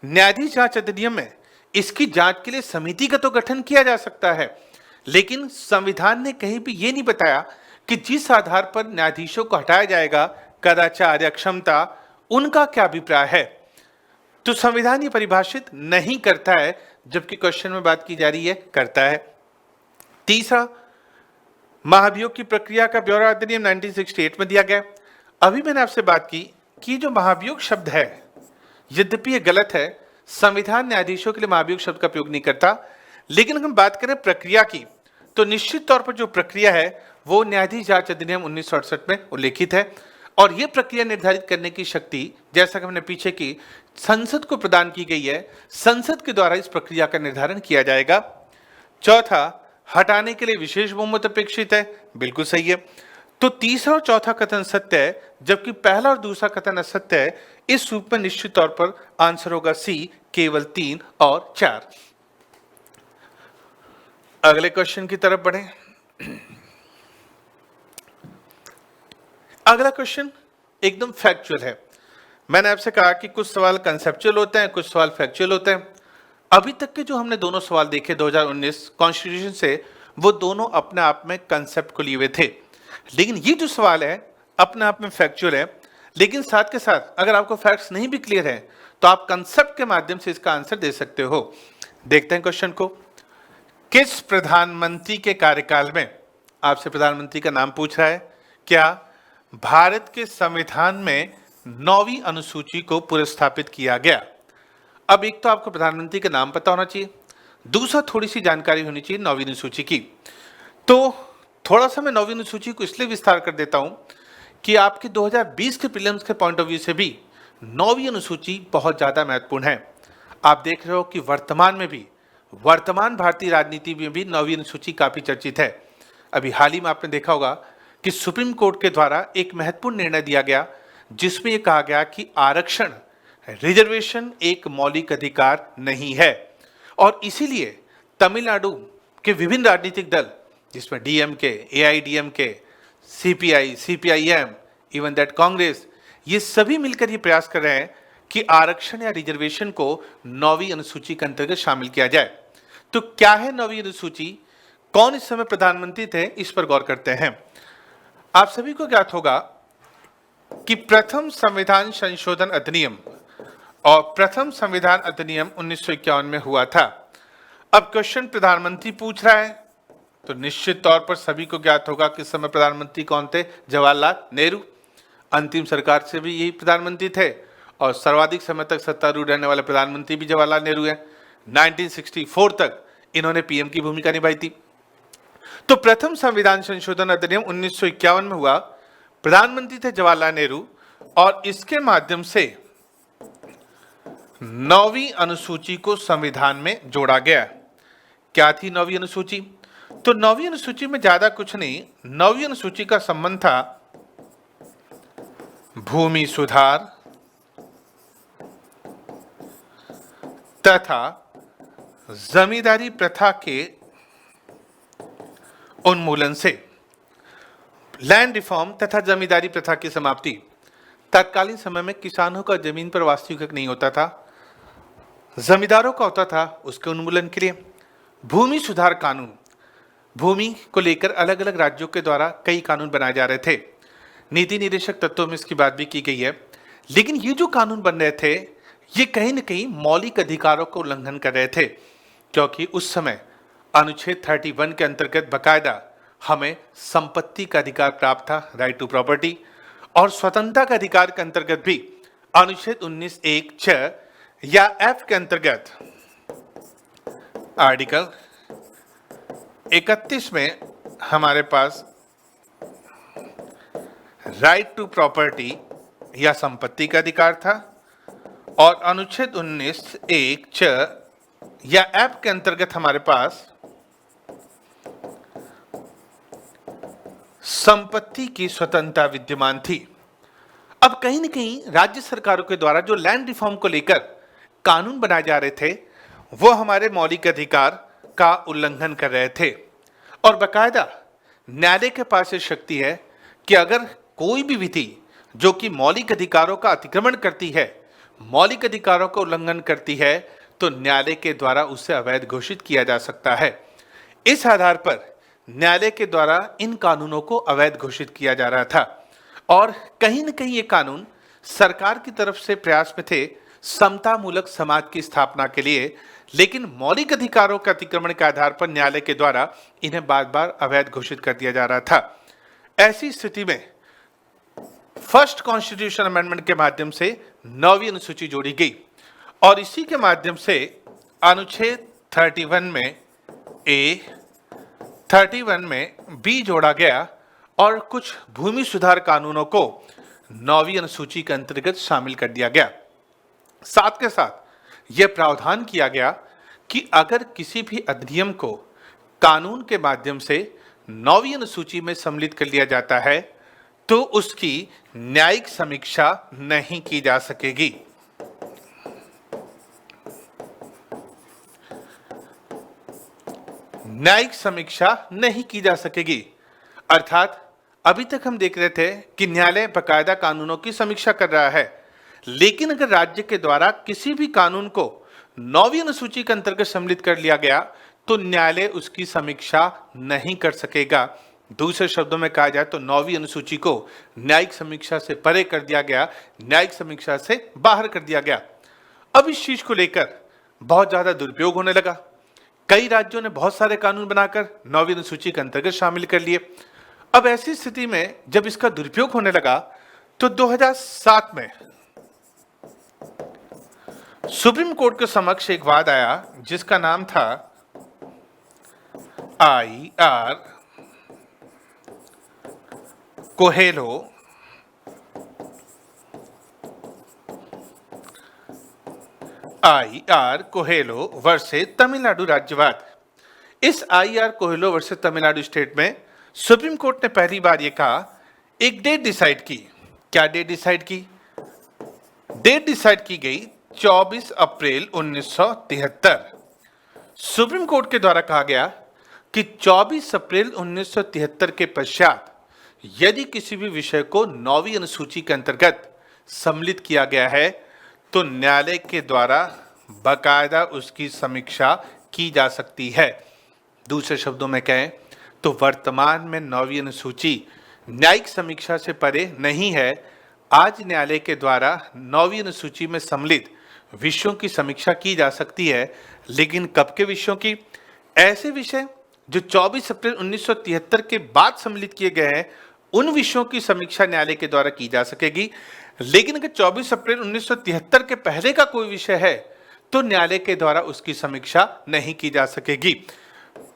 न्यायाधीश जांच अधिनियम में इसकी जांच के लिए समिति का तो गठन किया जा सकता है, लेकिन संविधान ने कहीं भी ये नहीं बताया कि जिस आधार पर न्यायाधीशों को हटाया जाएगा, कदाचार या क्षमता, उनका क्या अभिप्राय है। तो संविधान ये परिभाषित नहीं करता है, जबकि क्वेश्चन में बात की जा रही है करता है। तीसरा, महाभियोग की प्रक्रिया का ब्यौरा अधिनियम 1968 में दिया गया। अभी मैंने आपसे बात की कि जो महाभियोग शब्द है, यद्यपि ये गलत है, संविधान न्यायाधीशों के लिए महाभियोग शब्द का प्रयोग नहीं करता, लेकिन अगर हम बात करें प्रक्रिया की तो निश्चित तौर पर जो प्रक्रिया है वो न्यायाधीश जांच अधिनियम 1968 में उल्लेखित है। और यह प्रक्रिया निर्धारित करने की शक्ति, जैसा कि हमने पीछे की, संसद को प्रदान की गई है। संसद के द्वारा इस प्रक्रिया का निर्धारण किया जाएगा। चौथा, हटाने के लिए विशेष बहुमत अपेक्षित है, बिल्कुल सही है। तो तीसरा और चौथा कथन सत्य है, जबकि पहला और दूसरा कथन असत्य है। इस रूप में निश्चित तौर पर आंसर होगा सी, केवल 3 और 4। अगले क्वेश्चन की तरफ बढ़ें। अगला क्वेश्चन एकदम फैक्चुअल है। मैंने आपसे कहा कि कुछ सवाल कंसेप्चुअल होते हैं, कुछ सवाल फैक्चुअल होते हैं। अभी तक के जो हमने दोनों सवाल देखे 2019 कॉन्स्टिट्यूशन से, वो दोनों अपने आप में कंसेप्ट को लिए हुए थे। लेकिन ये जो सवाल है अपने आप में फैक्चुअल है, लेकिन साथ के साथ अगर आपको फैक्ट्स नहीं भी क्लियर है तो आप कंसेप्ट के माध्यम से इसका आंसर दे सकते हो। देखते हैं क्वेश्चन को। किस प्रधानमंत्री के कार्यकाल में, आपसे प्रधानमंत्री का नाम पूछ रहा है, क्या भारत के संविधान में 9वीं अनुसूची को पुनर्स्थापित किया गया। अब एक तो आपको प्रधानमंत्री का नाम पता होना चाहिए, दूसरा थोड़ी सी जानकारी होनी चाहिए 9वीं अनुसूची की। तो थोड़ा सा मैं 9वीं अनुसूची को इसलिए विस्तार कर देता हूं कि आपके 2020 के प्रीलिम्स के पॉइंट ऑफ व्यू से भी 9वीं अनुसूची बहुत ज्यादा महत्वपूर्ण है। आप देख रहे हो कि वर्तमान भारतीय राजनीति में भी 9वीं अनुसूची काफी चर्चित है। अभी हाल ही में आपने देखा होगा कि सुप्रीम कोर्ट के द्वारा एक महत्वपूर्ण निर्णय दिया गया जिसमें यह कहा गया कि आरक्षण, रिजर्वेशन एक मौलिक अधिकार नहीं है और इसीलिए तमिलनाडु के विभिन्न राजनीतिक दल जिसमें DMK, AIADMK, CPI, CPIM, even that Congress, ये सभी मिलकर ये प्रयास कर रहे हैं कि आरक्षण या रिजर्वेशन को 9वीं अनुसूची के अंतर्गत शामिल किया जाए। तो क्या है 9वीं अनुसूची, कौन इस समय प्रधानमंत्री थे, इस पर गौर करते हैं। आप सभी को ज्ञात होगा कि प्रथम संविधान संशोधन अधिनियम और प्रथम संविधान अधिनियम 1951 में हुआ था। अब क्वेश्चन प्रधानमंत्री पूछ रहा है तो निश्चित तौर पर सभी को ज्ञात होगा कि इस समय प्रधानमंत्री कौन थे, जवाहरलाल नेहरू। अंतिम सरकार से भी यही प्रधानमंत्री थे और सर्वाधिक समय तक सत्तारूढ़ रहने वाले प्रधानमंत्री भी जवाहरलाल नेहरू हैं। 1964 तक इन्होंने पीएम की भूमिका निभाई थी। तो प्रथम संविधान संशोधन अधिनियम 1951 में हुआ, प्रधानमंत्री थे जवाहरलाल नेहरू और इसके माध्यम से 9वीं अनुसूची को संविधान में जोड़ा गया। क्या थी 9वीं अनुसूची? तो 9वीं अनुसूची में ज्यादा कुछ नहीं, 9वीं अनुसूची का संबंध था भूमि सुधार तथा जमींदारी प्रथा के उन्मूलन से। लैंड रिफॉर्म तथा जमींदारी प्रथा की समाप्ति। तत्कालीन समय में किसानों का जमीन पर वास्तविक हक नहीं होता था, जमींदारों का होता था, उसके उन्मूलन के लिए। भूमि सुधार कानून, भूमि को लेकर अलग अलग राज्यों के द्वारा कई कानून बनाए जा रहे थे। नीति निर्देशक तत्वों में इसकी बात भी की गई है, लेकिन ये जो कानून बन रहे थे ये कहीं न कहीं मौलिक अधिकारों को उल्लंघन कर रहे थे, क्योंकि उस समय अनुच्छेद 31 के अंतर्गत बकायदा हमें संपत्ति का अधिकार प्राप्त था, राइट टू प्रॉपर्टी, और स्वतंत्रता का अधिकार के अंतर्गत भी अनुच्छेद 19(1)(6) या एफ के अंतर्गत आर्टिकल 31 में हमारे पास राइट टू प्रॉपर्टी या संपत्ति का अधिकार था और अनुच्छेद 19(1)(6) या एफ के अंतर्गत हमारे पास संपत्ति की स्वतंत्रता विद्यमान थी। अब कहीं न कहीं राज्य सरकारों के द्वारा जो लैंड रिफॉर्म को लेकर कानून बनाए जा रहे थे वो हमारे मौलिक अधिकार का उल्लंघन कर रहे थे और बकायदा न्यायालय के पास ये शक्ति है कि अगर कोई भी विधि जो कि मौलिक अधिकारों का अतिक्रमण करती है, मौलिक अधिकारों का उल्लंघन करती है, तो न्यायालय के द्वारा उसे अवैध घोषित किया जा सकता है। इस आधार पर न्यायालय के द्वारा इन कानूनों को अवैध घोषित किया जा रहा था और कहीं न कहीं ये कानून सरकार की तरफ से प्रयास में थे समतामूलक समाज की स्थापना के लिए, लेकिन मौलिक अधिकारों के अतिक्रमण के आधार पर न्यायालय के द्वारा इन्हें बार बार अवैध घोषित कर दिया जा रहा था। ऐसी स्थिति में फर्स्ट कॉन्स्टिट्यूशन अमेंडमेंट के माध्यम से 9वीं अनुसूची जोड़ी गई और इसी के माध्यम से अनुच्छेद 31 में ए, 31 में बी जोड़ा गया और कुछ भूमि सुधार कानूनों को 9वीं अनुसूची के अंतर्गत शामिल कर दिया गया। साथ के साथ यह प्रावधान किया गया कि अगर किसी भी अधिनियम को कानून के माध्यम से 9वीं अनुसूची में सम्मिलित कर लिया जाता है तो उसकी न्यायिक समीक्षा नहीं की जा सकेगी। न्यायिक समीक्षा नहीं की जा सकेगी अर्थात अभी तक हम देख रहे थे कि न्यायालय बकायदा कानूनों की समीक्षा कर रहा है, लेकिन अगर राज्य के द्वारा किसी भी कानून को 9वीं अनुसूची के अंतर्गत सम्मिलित कर लिया गया तो न्यायालय उसकी समीक्षा नहीं कर सकेगा। दूसरे शब्दों में कहा जाए तो 9वीं अनुसूची को न्यायिक समीक्षा से परे कर दिया गया, न्यायिक समीक्षा से बाहर कर दिया गया। अब इस चीज को लेकर बहुत ज्यादा दुरुपयोग होने लगा। कई राज्यों ने बहुत सारे कानून बनाकर 9वीं अनुसूची के अंतर्गत शामिल कर लिए। अब ऐसी स्थिति में जब इसका दुरुपयोग होने लगा तो 2007 में सुप्रीम कोर्ट के समक्ष एक वाद आया जिसका नाम था IR Coelho IR. Coelho versus Tamil Nadu राज्यवाद। इस IR. Coelho versus Tamil Nadu state में सुप्रीम कोर्ट ने पहली बार यह कहा, एक डेट डिसाइड की। क्या डेट डिसाइड की? डेट डिसाइड की गई 24 अप्रैल 1973। सुप्रीम कोर्ट के द्वारा कहा गया कि 24 अप्रैल 1973 के पश्चात यदि किसी भी विषय को 9वीं अनुसूची के अंतर्गत सम्मिलित किया गया है तो न्यायालय के द्वारा बाकायदा उसकी समीक्षा की जा सकती है। दूसरे शब्दों में कहें तो वर्तमान में 9वीं अनुसूची न्यायिक समीक्षा से परे नहीं है। आज न्यायालय के द्वारा 9वीं अनुसूची में सम्मिलित विषयों की समीक्षा की जा सकती है, लेकिन कब के विषयों की? ऐसे विषय जो 24 अप्रैल 1973 के बाद सम्मिलित किए गए हैं, उन विषयों की समीक्षा न्यायालय के द्वारा की जा सकेगी। लेकिन अगर 24 अप्रैल 1973 के पहले का कोई विषय है तो न्यायालय के द्वारा उसकी समीक्षा नहीं की जा सकेगी।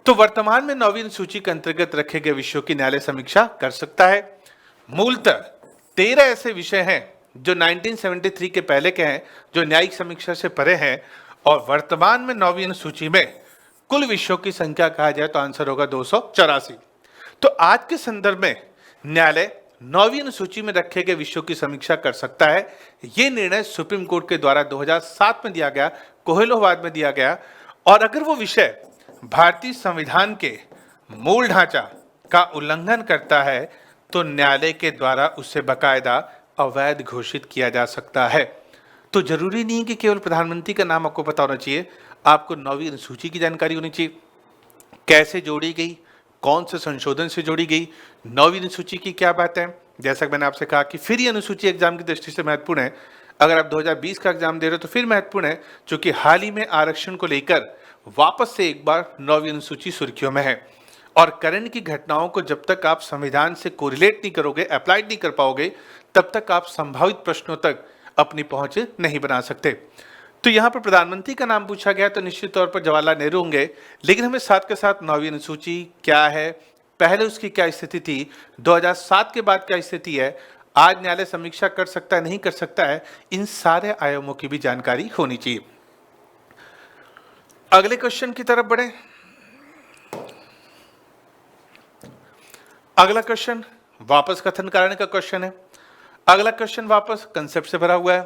तो वर्तमान में 9वीं अनुसूची के अंतर्गत रखे गए विषयों की न्यायालय समीक्षा कर सकता है। मूलतः 13 ऐसे विषय हैं जो 1973 के पहले के हैं, जो न्यायिक समीक्षा से परे हैं, और वर्तमान में 9वीं अनुसूची में कुल विषयों की संख्या कहा जाए तो आंसर होगा 284। तो आज के संदर्भ में न्यायालय 9वीं अनुसूची में रखे गए विषयों की समीक्षा कर सकता है। यह निर्णय सुप्रीम कोर्ट के द्वारा 2007 में दिया गया, कोहेलोवाद में दिया गया। और अगर वो विषय भारतीय संविधान के मूल ढांचा का उल्लंघन करता है तो न्यायालय के द्वारा उसे बाकायदा अवैध घोषित किया जा सकता है। तो जरूरी नहीं कि केवल प्रधानमंत्री का नाम आपको पता होना चाहिए, आपको 9वीं अनुसूची की जानकारी होनी चाहिए। कैसे जोड़ी गई, कौन से संशोधन से जोड़ी गई, 9वीं अनुसूची की क्या बात है। जैसा कि मैंने आपसे कहा कि फिर ये अनुसूची एग्जाम की दृष्टि से महत्वपूर्ण है। अगर आप 2020 का एग्जाम दे रहे हो तो फिर महत्वपूर्ण है, क्योंकि हाल ही में आरक्षण को लेकर वापस से एक बार 9वीं अनुसूची सुर्खियों में है। और करंट की घटनाओं को जब तक आप संविधान से कोरिलेट नहीं करोगे, अप्लाइड नहीं कर पाओगे, तब तक आप संभावित प्रश्नों तक अपनी पहुंच नहीं बना सकते। तो यहाँ पर प्रधानमंत्री का नाम पूछा गया तो निश्चित तौर पर जवाहरलाल नेहरू होंगे, लेकिन हमें साथ के साथ 9वीं अनुसूची क्या है, पहले उसकी क्या स्थिति थी, 2007 के बाद क्या स्थिति है, आज न्यायालय समीक्षा कर सकता है नहीं कर सकता है, इन सारे आयामों की भी जानकारी होनी चाहिए। अगले क्वेश्चन की तरफ बढ़े। अगला क्वेश्चन वापस कथन कारण का क्वेश्चन है। अगला क्वेश्चन वापस कंसेप्ट से भरा हुआ है।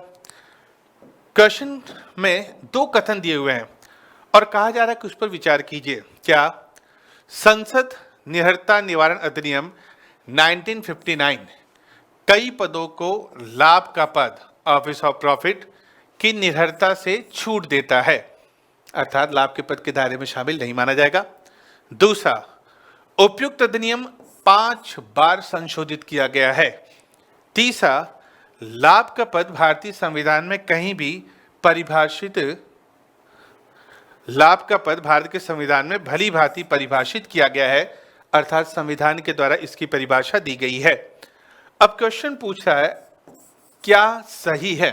क्वेश्चन में 2 कथन दिए हुए हैं और कहा जा रहा है कि उस पर विचार कीजिए। क्या संसद निहरता निवारण अधिनियम 1959 कई पदों को लाभ का पद ऑफिस ऑफ प्रॉफिट की निर्भरता से छूट देता है, अर्थात लाभ के पद के दायरे में शामिल नहीं माना जाएगा। दूसरा, उपयुक्त अधिनियम 5 बार संशोधित किया गया है। तीसरा, लाभ का पद भारतीय संविधान में कहीं भी परिभाषित, लाभ का पद भारत के संविधान में भली भांति परिभाषित किया गया है, अर्थात संविधान के द्वारा इसकी परिभाषा दी गई है। अब क्वेश्चन पूछ रहा है क्या सही है।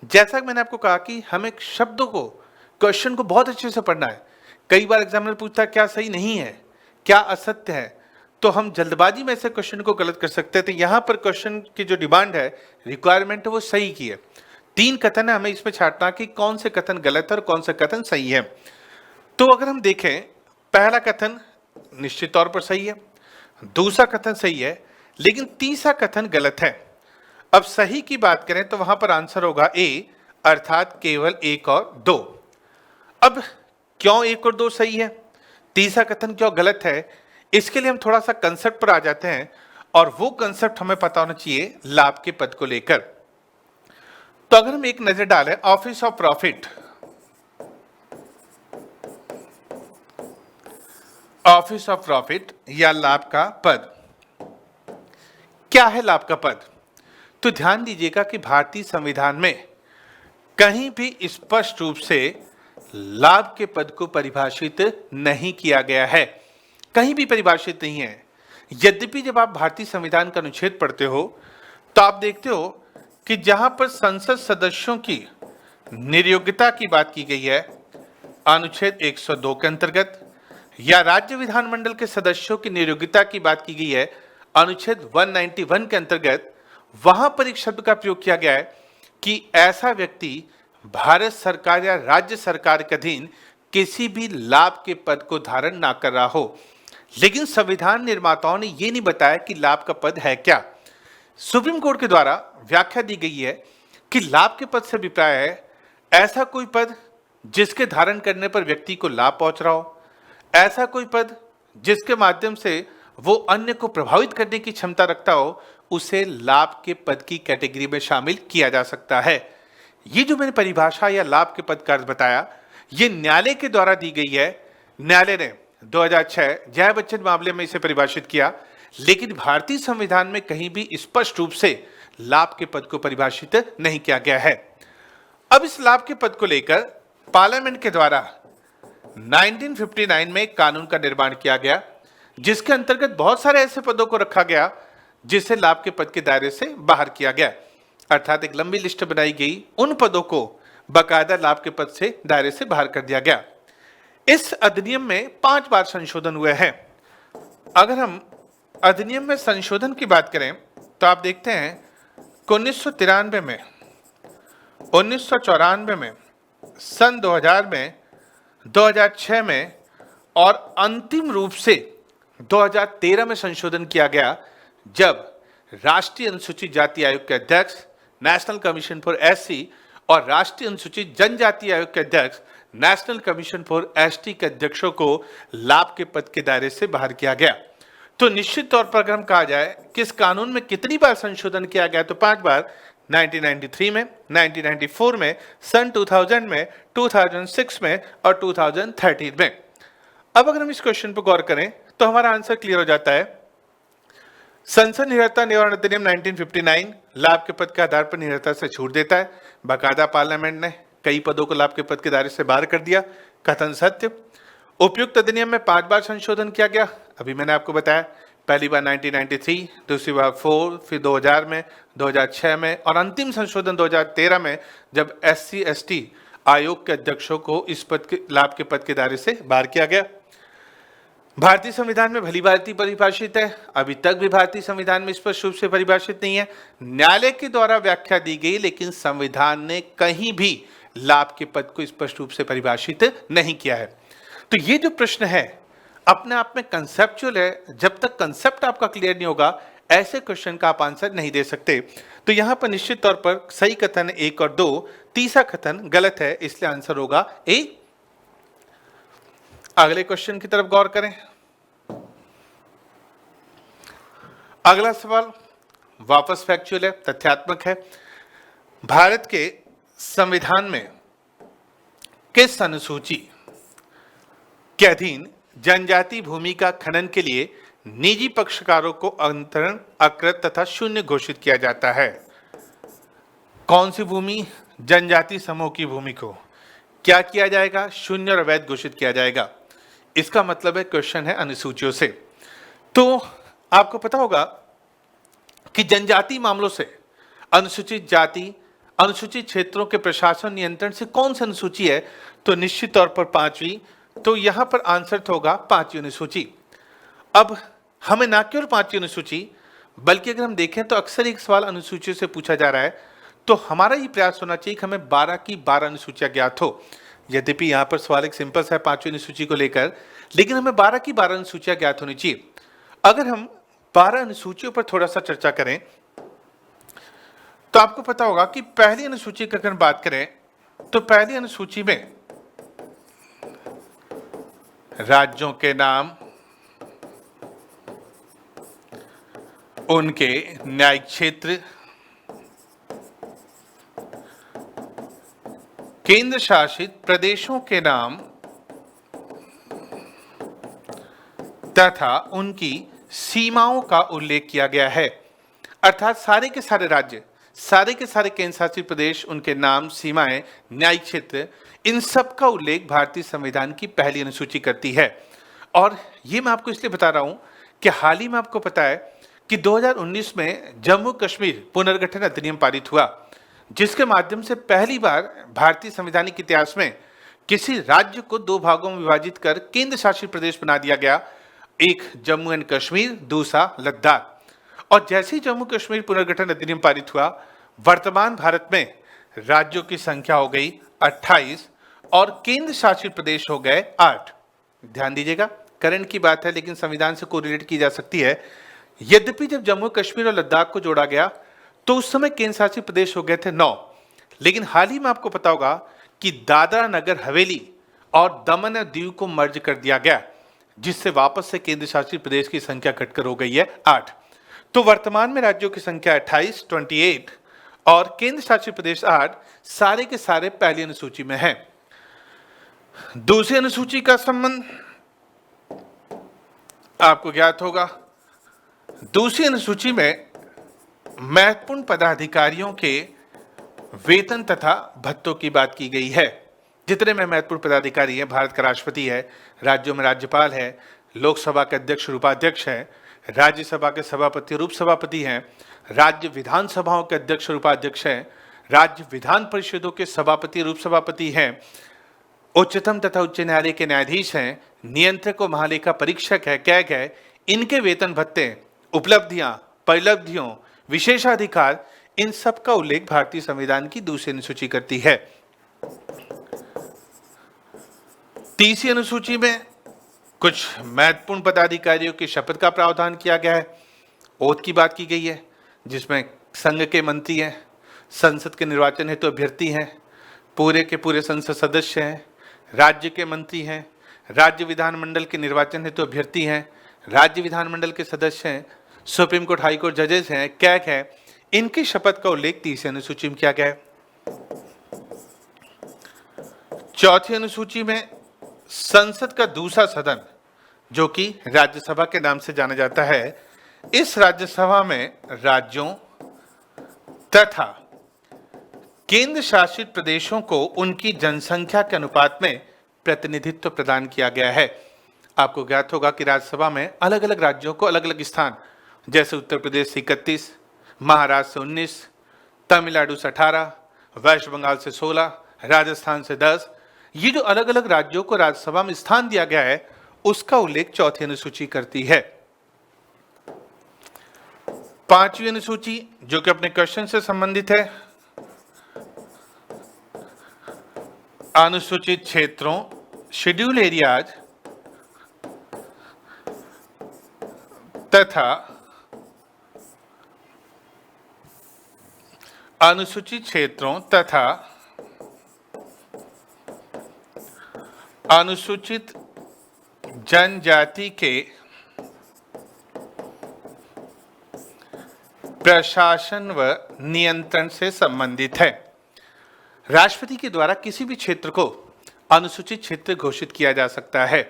जैसा कि मैंने आपको कहा कि हमें शब्दों को, क्वेश्चन को बहुत अच्छे से पढ़ना है। कई बार एग्जामिनर पूछता है क्या सही नहीं है, क्या असत्य है, तो हम जल्दबाजी में ऐसे क्वेश्चन को गलत कर सकते हैं। तो यहाँ पर क्वेश्चन की जो डिमांड है, रिक्वायरमेंट है, वो सही की है। 3 कथन है, हमें इसमें छांटना कि कौन से कथन गलत है और कौन से कथन सही है। तो अगर हम देखें, पहला कथन निश्चित तौर पर सही है, दूसरा कथन सही है, लेकिन तीसरा कथन गलत है। अब सही की बात करें तो वहां पर आंसर होगा ए, अर्थात केवल 1 और 2। अब क्यों 1 और 2 सही है, तीसरा कथन क्यों गलत है, इसके लिए हम थोड़ा सा कंसेप्ट पर आ जाते हैं, और वो कंसेप्ट हमें पता होना चाहिए लाभ के पद को लेकर। तो अगर हम एक नजर डालें, office of profit, office of profit या लाभ का पद, क्या है लाभ का पद? तो ध्यान दीजिएगा कि भारतीय संविधान में कहीं भी स्पष्ट रूप से लाभ के पद को परिभाषित नहीं किया गया है, कहीं भी परिभाषित नहीं है। यद्यपि जब आप भारतीय संविधान का अनुच्छेद पढ़ते हो तो आप देखते हो कि जहां पर संसद सदस्यों की नियोक्ता की बात की गई है अनुच्छेद 102 के अंतर्गत, या राज्य विधानमंडल के सदस्यों की नियोक्ता की बात की गई है अनुच्छेद 191 के अंतर्गत वहां पर एक शब्द का प्रयोग किया गया है कि ऐसा व्यक्ति भारत सरकार या राज्य सरकार के अधीन किसी भी लाभ के पद को धारण ना कर रहा हो। लेकिन संविधान निर्माताओं ने यह नहीं बताया कि लाभ का पद है क्या। सुप्रीम कोर्ट के द्वारा व्याख्या दी गई है कि लाभ के पद से अभिप्राय है ऐसा कोई पद जिसके धारण करने पर व्यक्ति को लाभ पहुंच रहा हो, ऐसा कोई पद जिसके माध्यम से वो अन्य को प्रभावित करने की क्षमता रखता हो, उसे लाभ के पद की कैटेगरी में शामिल किया जा सकता है। ये जो मैंने परिभाषा या लाभ के पद का अर्थ बताया, ये न्यायालय के द्वारा दी गई है। न्यायालय ने 2006 जय बच्चन मामले में इसे परिभाषित किया, लेकिन भारतीय संविधान में कहीं भी स्पष्ट रूप से लाभ के पद को परिभाषित नहीं किया गया है। अब इस लाभ के पद को लेकर पार्लियामेंट के द्वारा 1959 में एक कानून का निर्माण किया गया, जिसके अंतर्गत बहुत सारे ऐसे पदों को रखा गया जिसे लाभ के पद के दायरे से बाहर किया गया। अर्थात एक लंबी लिस्ट बनाई गई, उन पदों को बाकायदा लाभ के पद से दायरे से बाहर कर दिया गया। इस अधिनियम में 5 बार संशोधन हुए हैं। अगर हम अधिनियम में संशोधन की बात करें तो आप देखते हैं कि 1993 में, 1994 में, सन 2000 में, 2006 में और अंतिम रूप से 2013 में संशोधन किया गया, जब राष्ट्रीय अनुसूचित जाति आयोग के अध्यक्ष, नेशनल कमीशन फॉर एससी, और राष्ट्रीय अनुसूचित जनजाति आयोग के अध्यक्ष, नेशनल कमीशन फॉर एसटी के अध्यक्षों को लाभ के पद के दायरे से बाहर किया गया। तो निश्चित तौर पर अगर हम कहा जाए कि इस कानून में कितनी बार संशोधन किया गया, तो 5 बार। 1993 में, 1994 में, सन 2000 में, 2006 में और 2013 में। अब अगर हम इस क्वेश्चन पर गौर करें तो हमारा आंसर क्लियर हो जाता है। संसद निरहरता निवारण अधिनियम 1959 लाभ के पद के आधार पर निरहरता से छूट देता है। बाकायदा पार्लियामेंट ने कई पदों को लाभ के पद के दायरे से बाहर कर दिया, कथन सत्य। उपयुक्त अधिनियम में 5 बार संशोधन किया गया, अभी मैंने आपको बताया। पहली बार 1993, दूसरी बार 4, फिर 2000 में, 2006 में और अंतिम संशोधन 2013 में, जब एससी एसटी आयोग के अध्यक्षों को इस पद के लाभ के पद के दायरे से बाहर किया गया। भारतीय संविधान में भली भांति परिभाषित है, अभी तक भी भारतीय संविधान में स्पष्ट रूप से परिभाषित नहीं है। न्यायालय के द्वारा व्याख्या दी गई, लेकिन संविधान ने कहीं भी लाभ के पद को स्पष्ट रूप से परिभाषित नहीं किया है। तो ये जो प्रश्न है अपने आप में कंसेप्चुअल है। जब तक कंसेप्ट आपका क्लियर नहीं होगा, ऐसे क्वेश्चन का आप आंसर नहीं दे सकते। तो यहां पर निश्चित तौर पर सही कथन 1 और 2, तीसरा कथन गलत है, इसलिए आंसर होगा ए। अगले क्वेश्चन की तरफ गौर करें। अगला सवाल वापस फैक्चुअल है, तथ्यात्मक है। भारत के संविधान में किस अनुसूची के अधीन जनजाति भूमि का खनन के लिए निजी पक्षकारों को अंतरण, अकृत तथा शून्य घोषित किया जाता है? कौन सी भूमि? जनजाति समूह की भूमि को क्या किया जाएगा? शून्य और अवैध घोषित किया जाएगा। इसका मतलब है क्वेश्चन है अनुसूचियों से। तो आपको पता होगा कि जनजाति मामलों से अनुसूचित जाति, अनुसूचित क्षेत्रों के प्रशासन नियंत्रण से कौन सी अनुसूची है? तो निश्चित तौर पर 5वीं। तो यहां पर आंसर होगा 5वीं अनुसूची। अब हमें ना केवल 5वीं अनुसूची, बल्कि अगर हम देखें तो अक्सर एक सवाल अनुसूचियों से पूछा जा रहा है, तो हमारा ये प्रयास होना चाहिए कि हमें 12 की 12 अनुसूचियां ज्ञात हो। यद्यपि यहाँ पर सवाल एक सिंपल सा है 5वीं अनुसूची को लेकर, लेकिन हमें 12 की 12 अनुसूचियां ज्ञात होनी चाहिए। अगर हम 12 अनुसूचियों पर थोड़ा सा चर्चा करें तो आपको पता होगा कि पहली अनुसूची की अगर बात करें तो पहली अनुसूची में राज्यों के नाम, उनके न्यायिक क्षेत्र, केंद्र शासित प्रदेशों के नाम तथा उनकी सीमाओं का उल्लेख किया गया है। अर्थात सारे के सारे राज्य, सारे के सारे केंद्र शासित प्रदेश, उनके नाम, सीमाएं, न्यायिक क्षेत्र, इन सब का उल्लेख भारतीय संविधान की पहली अनुसूची करती है। और ये मैं आपको इसलिए बता रहा हूं कि हाल ही में आपको पता है कि 2019 में जम्मू कश्मीर पुनर्गठन अधिनियम पारित हुआ, जिसके माध्यम से पहली बार भारतीय संवैधानिक इतिहास में किसी राज्य को 2 भागों में विभाजित कर केंद्र शासित प्रदेश बना दिया गया। एक जम्मू एंड कश्मीर, दूसरा लद्दाख। और जैसे ही जम्मू कश्मीर पुनर्गठन अधिनियम पारित हुआ, वर्तमान भारत में राज्यों की संख्या हो गई 28 और केंद्र शासित प्रदेश हो गए 8। ध्यान दीजिएगा, करंट की बात है लेकिन संविधान से कोरिलेट की जा सकती है। यद्यपि जब जम्मू कश्मीर और लद्दाख को जोड़ा गया तो उस समय केंद्र शासित प्रदेश हो गए थे 9, लेकिन हाल ही में आपको पता होगा कि दादरा नगर हवेली और दमन और दीव को मर्ज कर दिया गया, जिससे वापस से केंद्र शासित प्रदेश की संख्या घटकर हो गई है 8। तो वर्तमान में राज्यों की संख्या 28 और केंद्र शासित प्रदेश 8, सारे के सारे पहली अनुसूची में है। दूसरी अनुसूची का संबंध आपको ज्ञात होगा। दूसरी अनुसूची में महत्वपूर्ण पदाधिकारियों के वेतन तथा भत्तों की बात की गई है। जितने में महत्वपूर्ण पदाधिकारी हैं, भारत का राष्ट्रपति है, राज्यों में राज्यपाल है, लोकसभा के अध्यक्ष और उपाध्यक्ष है, राज्यसभा के सभापति और उपसभापति हैं, राज्य विधानसभाओं के अध्यक्ष और उपाध्यक्ष हैं, राज्य विधान परिषदों के सभापति और उपसभापति हैं, उच्चतम तथा उच्च न्यायालय के न्यायाधीश हैं, नियंत्रक और महालेखा परीक्षक है, कैग है। इनके वेतन भत्ते, उपलब्धियां, परिलब्धियों, विशेषाधिकार, इन सब का उल्लेख भारतीय संविधान की दूसरी अनुसूची करती है। तीसरी अनुसूची में कुछ महत्वपूर्ण पदाधिकारियों की शपथ का प्रावधान किया गया है। ओथ की बात की गई है, जिसमें संघ के मंत्री हैं, संसद के निर्वाचन हेतु अभ्यर्थी हैं, पूरे के पूरे संसद सदस्य हैं, राज्य के मंत्री हैं, राज्य विधानमंडल के निर्वाचन हेतु अभ्यर्थी हैं, राज्य विधानमंडल के सदस्य हैं, सुप्रीम कोर्ट हाई कोर्ट जजेस हैं, कैग है। इनकी शपथ का उल्लेख तीसरी अनुसूची में किया गया है। चौथी अनुसूची में संसद का दूसरा सदन, जो कि राज्यसभा के नाम से जाना जाता है, इस राज्यसभा में राज्यों तथा केंद्र शासित प्रदेशों को उनकी जनसंख्या के अनुपात में प्रतिनिधित्व प्रदान किया गया है। आपको ज्ञात होगा कि राज्यसभा में अलग अलग राज्यों को अलग अलग स्थान, जैसे उत्तर प्रदेश से 31, महाराष्ट्र से 19, तमिलनाडु से 18, वेस्ट बंगाल से 16, राजस्थान से 10, ये जो अलग अलग राज्यों को राज्यसभा में स्थान दिया गया है, उसका उल्लेख चौथी अनुसूची करती है। पांचवी अनुसूची, जो कि अपने क्वेश्चन से संबंधित है, अनुसूचित क्षेत्रों, शेड्यूल एरियाज तथा अनुसूचित क्षेत्रों तथा अनुसूचित जनजाति के प्रशासन व नियंत्रण से संबंधित है। राष्ट्रपति के द्वारा किसी भी क्षेत्र को अनुसूचित क्षेत्र घोषित किया जा सकता है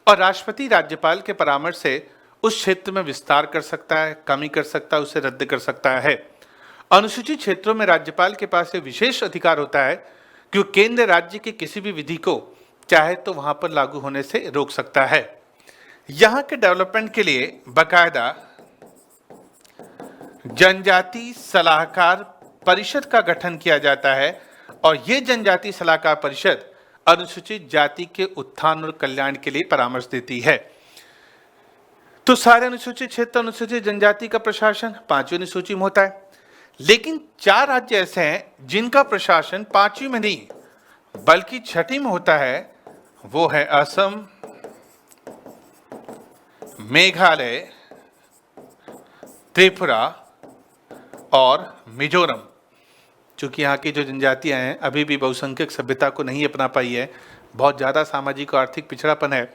और राष्ट्रपति राज्यपाल के परामर्श से उस क्षेत्र में विस्तार कर सकता है, कमी कर सकता है, उसे रद्द कर सकता है। अनुसूचित क्षेत्रों में राज्यपाल के पास ये विशेष अधिकार होता है कि वो केंद्र राज्य के किसी भी विधि को चाहे तो वहां पर लागू होने से रोक सकता है। यहां के डेवलपमेंट के लिए बाकायदा जनजाति सलाहकार परिषद का गठन किया जाता है और ये जनजाति सलाहकार परिषद अनुसूचित जाति के उत्थान और कल्याण के लिए परामर्श देती है। तो सारे अनुसूचित क्षेत्र, अनुसूचित जनजाति का प्रशासन पांचवी अनुसूची में होता है, लेकिन 4 राज्य ऐसे हैं जिनका प्रशासन पांचवी में नहीं बल्कि छठी में होता है। वो है असम, मेघालय, त्रिपुरा और मिजोरम। चूंकि यहाँ की जो जनजातियां हैं अभी भी बहुसंख्यक सभ्यता को नहीं अपना पाई है, बहुत ज़्यादा सामाजिक और आर्थिक पिछड़ापन है,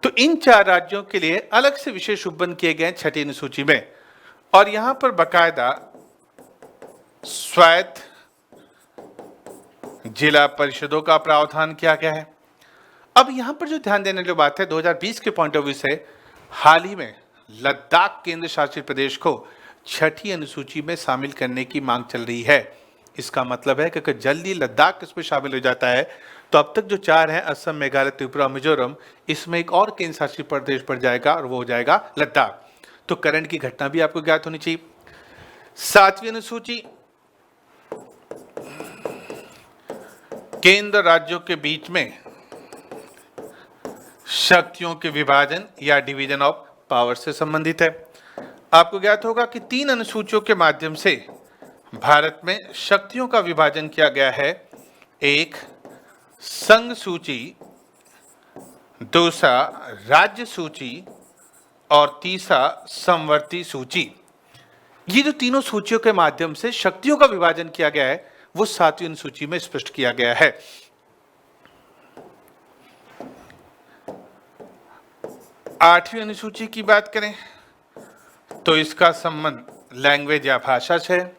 तो इन 4 राज्यों के लिए अलग से विशेष उपबंध किए गए छठी अनुसूची में। और यहाँ पर बाकायदा स्वायत्त जिला परिषदों का प्रावधान किया गया है। अब यहाँ पर जो ध्यान देने की बात है, 2020 के पॉइंट ऑफ व्यू से हाल ही में लद्दाख केंद्र शासित प्रदेश को छठी अनुसूची में शामिल करने की मांग चल रही है। इसका मतलब है कि अगर जल्दी लद्दाख इसमें शामिल हो जाता है तो अब तक जो 4 हैं, असम, मेघालय, त्रिपुरा, मिजोरम, इसमें एक और केंद्र शासित प्रदेश बढ़ जाएगा और वो हो जाएगा लद्दाख। तो करंट की घटना भी आपको ज्ञात होनी चाहिए। 7वीं अनुसूची, केंद्र राज्यों के बीच में शक्तियों के विभाजन या डिवीजन ऑफ पावर से संबंधित है। आपको ज्ञात होगा कि 3 अनुसूचियों के माध्यम से भारत में शक्तियों का विभाजन किया गया है। एक संघ सूची, दूसरा राज्य सूची और तीसरा समवर्ती सूची। ये जो तीनों सूचियों के माध्यम से शक्तियों का विभाजन किया गया है वो 7वीं अनुसूची में स्पष्ट किया गया है। 8वीं अनुसूची की बात करें तो इसका संबंध लैंग्वेज या भाषा से है।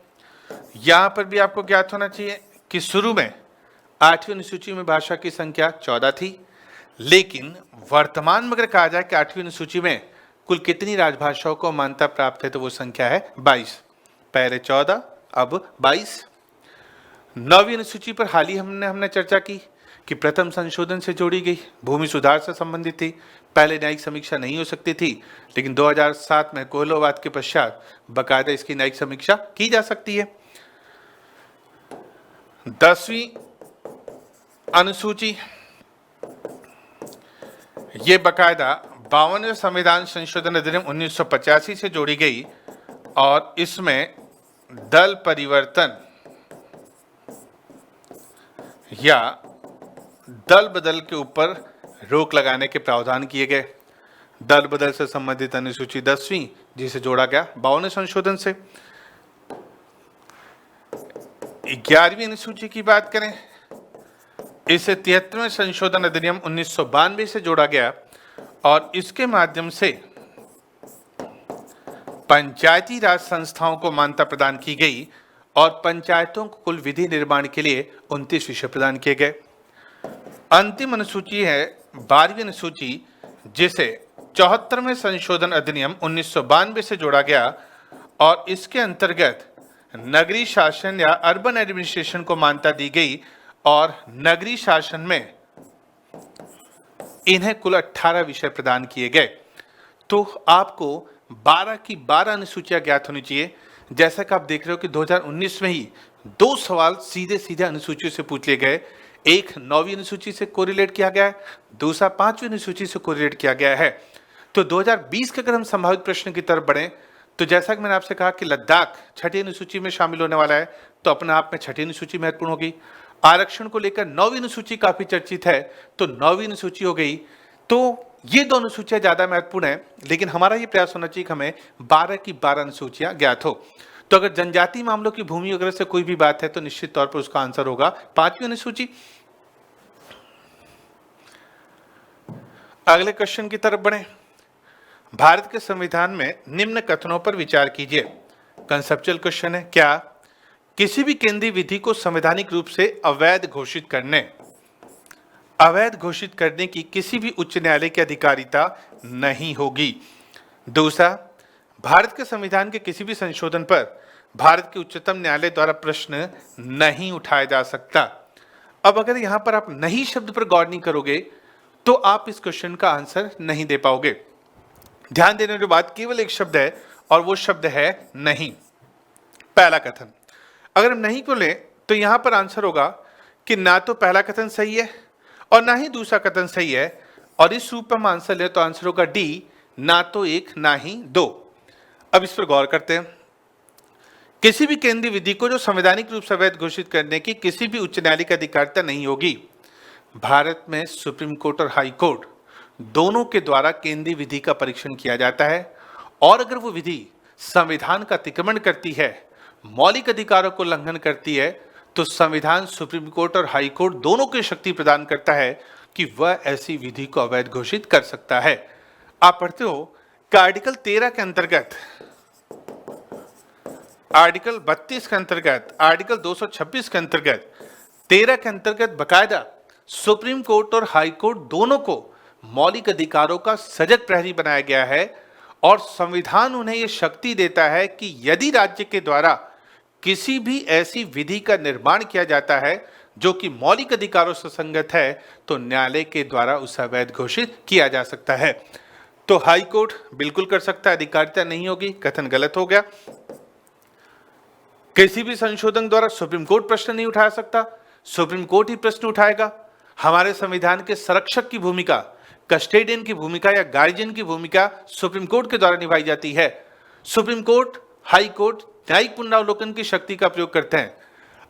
यहां पर भी आपको ज्ञात होना चाहिए कि शुरू में 8वीं अनुसूची में भाषा की संख्या 14 थी, लेकिन वर्तमान में अगर कहा जाए कि 8वीं अनुसूची में कुल कितनी राजभाषाओं को मान्यता प्राप्त है तो वो संख्या है 22। पहले 14, अब 22। 9वीं अनुसूची पर हाल ही हमने चर्चा की कि प्रथम संशोधन से जोड़ी गई, भूमि सुधार से संबंधित थी। पहले न्यायिक समीक्षा नहीं हो सकती थी, लेकिन 2007 में कोहलोवाद के पश्चात बकायदा इसकी न्यायिक समीक्षा की जा सकती है। 10वीं अनुसूची ये बकायदा 52वें संविधान संशोधन अधिनियम 1985 से जोड़ी गई और इसमें दल परिवर्तन या दल बदल के ऊपर रोक लगाने के प्रावधान किए गए। दल बदल से संबंधित अनुसूची 10वीं जिसे जोड़ा गया 52वें संशोधन से। 11वीं अनुसूची की बात करें, इसे 73वें संशोधन अधिनियम 1992 से जोड़ा गया और इसके माध्यम से पंचायती राज संस्थाओं को मान्यता प्रदान की गई और पंचायतों को कुल विधि निर्माण के लिए 29 विषय प्रदान किए गए। अंतिम अनुसूची है 12वीं अनुसूची जिसे 74वें संशोधन अधिनियम 1992 से जोड़ा गया और इसके अंतर्गत नगरीय शासन या अर्बन एडमिनिस्ट्रेशन को मान्यता दी गई और नगरीय शासन में इन्हें कुल 18 विषय प्रदान किए गए। तो आपको 12 की 12 अनुसूचियां ज्ञात होनी चाहिए। जैसा कि आप देख रहे हो कि 2019 में ही 2 सवाल सीधे सीधे अनुसूचियों से पूछ लिए गए। एक 9वीं अनुसूची से कोरिलेट किया गया है, दूसरा 5वीं अनुसूची से कोरिलेट किया गया है। तो 2020 के अगर हम संभावित प्रश्न की तरफ बढ़े तो जैसा कि मैंने आपसे कहा कि लद्दाख 6ठी अनुसूची में शामिल होने वाला है, तो अपने आप में 6ठी अनुसूची महत्वपूर्ण होगी। आरक्षण को लेकर 9वीं अनुसूची काफी चर्चित है, तो 9वीं अनुसूची हो गई। तो ये दोनों अनुसूचियां ज्यादा महत्वपूर्ण है, लेकिन हमारा ये प्रयास होना चाहिए कि हमें 12 की 12 अनुसूचियां ज्ञात हो। तो अगर जनजातीय मामलों की भूमि वगैरह से कोई भी बात है तो निश्चित तौर पर उसका आंसर होगा 5वीं अनुसूची। अगले क्वेश्चन की तरफ बढ़े। भारत के संविधान में निम्न कथनों पर विचार कीजिए। कंसेप्चुअल क्वेश्चन है। क्या किसी भी केंद्रीय विधि को संवैधानिक रूप से अवैध घोषित करने की किसी भी उच्च न्यायालय की अधिकारिता नहीं होगी। दूसरा, भारत के संविधान के किसी भी संशोधन पर भारत के उच्चतम न्यायालय द्वारा प्रश्न नहीं उठाया जा सकता। अब अगर यहां पर आप नहीं शब्द पर गौर नहीं करोगे तो आप इस क्वेश्चन का आंसर नहीं दे पाओगे। ध्यान देने की बात केवल एक शब्द है और वो शब्द है नहीं। पहला कथन, अगर हम नहीं को लें तो यहां पर आंसर होगा कि ना तो पहला कथन सही है और ना ही दूसरा कथन सही है, और इस रूप में हम आंसर ले तो आंसर होगा डी, ना तो 1 ना ही 2। अब इस पर गौर करते हैं। किसी भी केंद्रीय विधि को जो संवैधानिक रूप से अवैध घोषित करने की किसी भी उच्च न्यायालय की अधिकारिता नहीं होगी। भारत में सुप्रीम कोर्ट और हाई कोर्ट दोनों के द्वारा केंद्रीय विधि का परीक्षण किया जाता है, और अगर वो विधि संविधान का अतिक्रमण करती है, मौलिक अधिकारों को उल्लंघन करती है, तो संविधान सुप्रीम कोर्ट और हाई कोर्ट दोनों को शक्ति प्रदान करता है कि वह ऐसी विधि को अवैध घोषित कर सकता है। आप पढ़ते हो कि आर्टिकल 13 के अंतर्गत, आर्टिकल 32 के अंतर्गत, आर्टिकल 226 के अंतर्गत, 13 के अंतर्गत बकायदा सुप्रीम कोर्ट और हाई कोर्ट दोनों को मौलिक अधिकारों का सजग प्रहरी बनाया गया है, और संविधान उन्हें यह शक्ति देता है कि यदि राज्य के द्वारा किसी भी ऐसी विधि का निर्माण किया जाता है जो कि मौलिक अधिकारों से संगत है, तो न्यायालय के द्वारा उसे अवैध घोषित किया जा सकता है। तो हाई कोर्ट बिल्कुल कर सकता है, अधिकारिता नहीं होगी, कथन गलत हो गया। किसी भी संशोधन द्वारा सुप्रीम कोर्ट प्रश्न नहीं उठा सकता, सुप्रीम कोर्ट ही प्रश्न उठाएगा। हमारे संविधान के संरक्षक की भूमिका, कस्टेडियन की भूमिका या गार्जियन की भूमिका सुप्रीम कोर्ट के द्वारा निभाई जाती है। सुप्रीम कोर्ट, हाई कोर्ट न्यायिक पुनरावलोकन की शक्ति का प्रयोग करते हैं।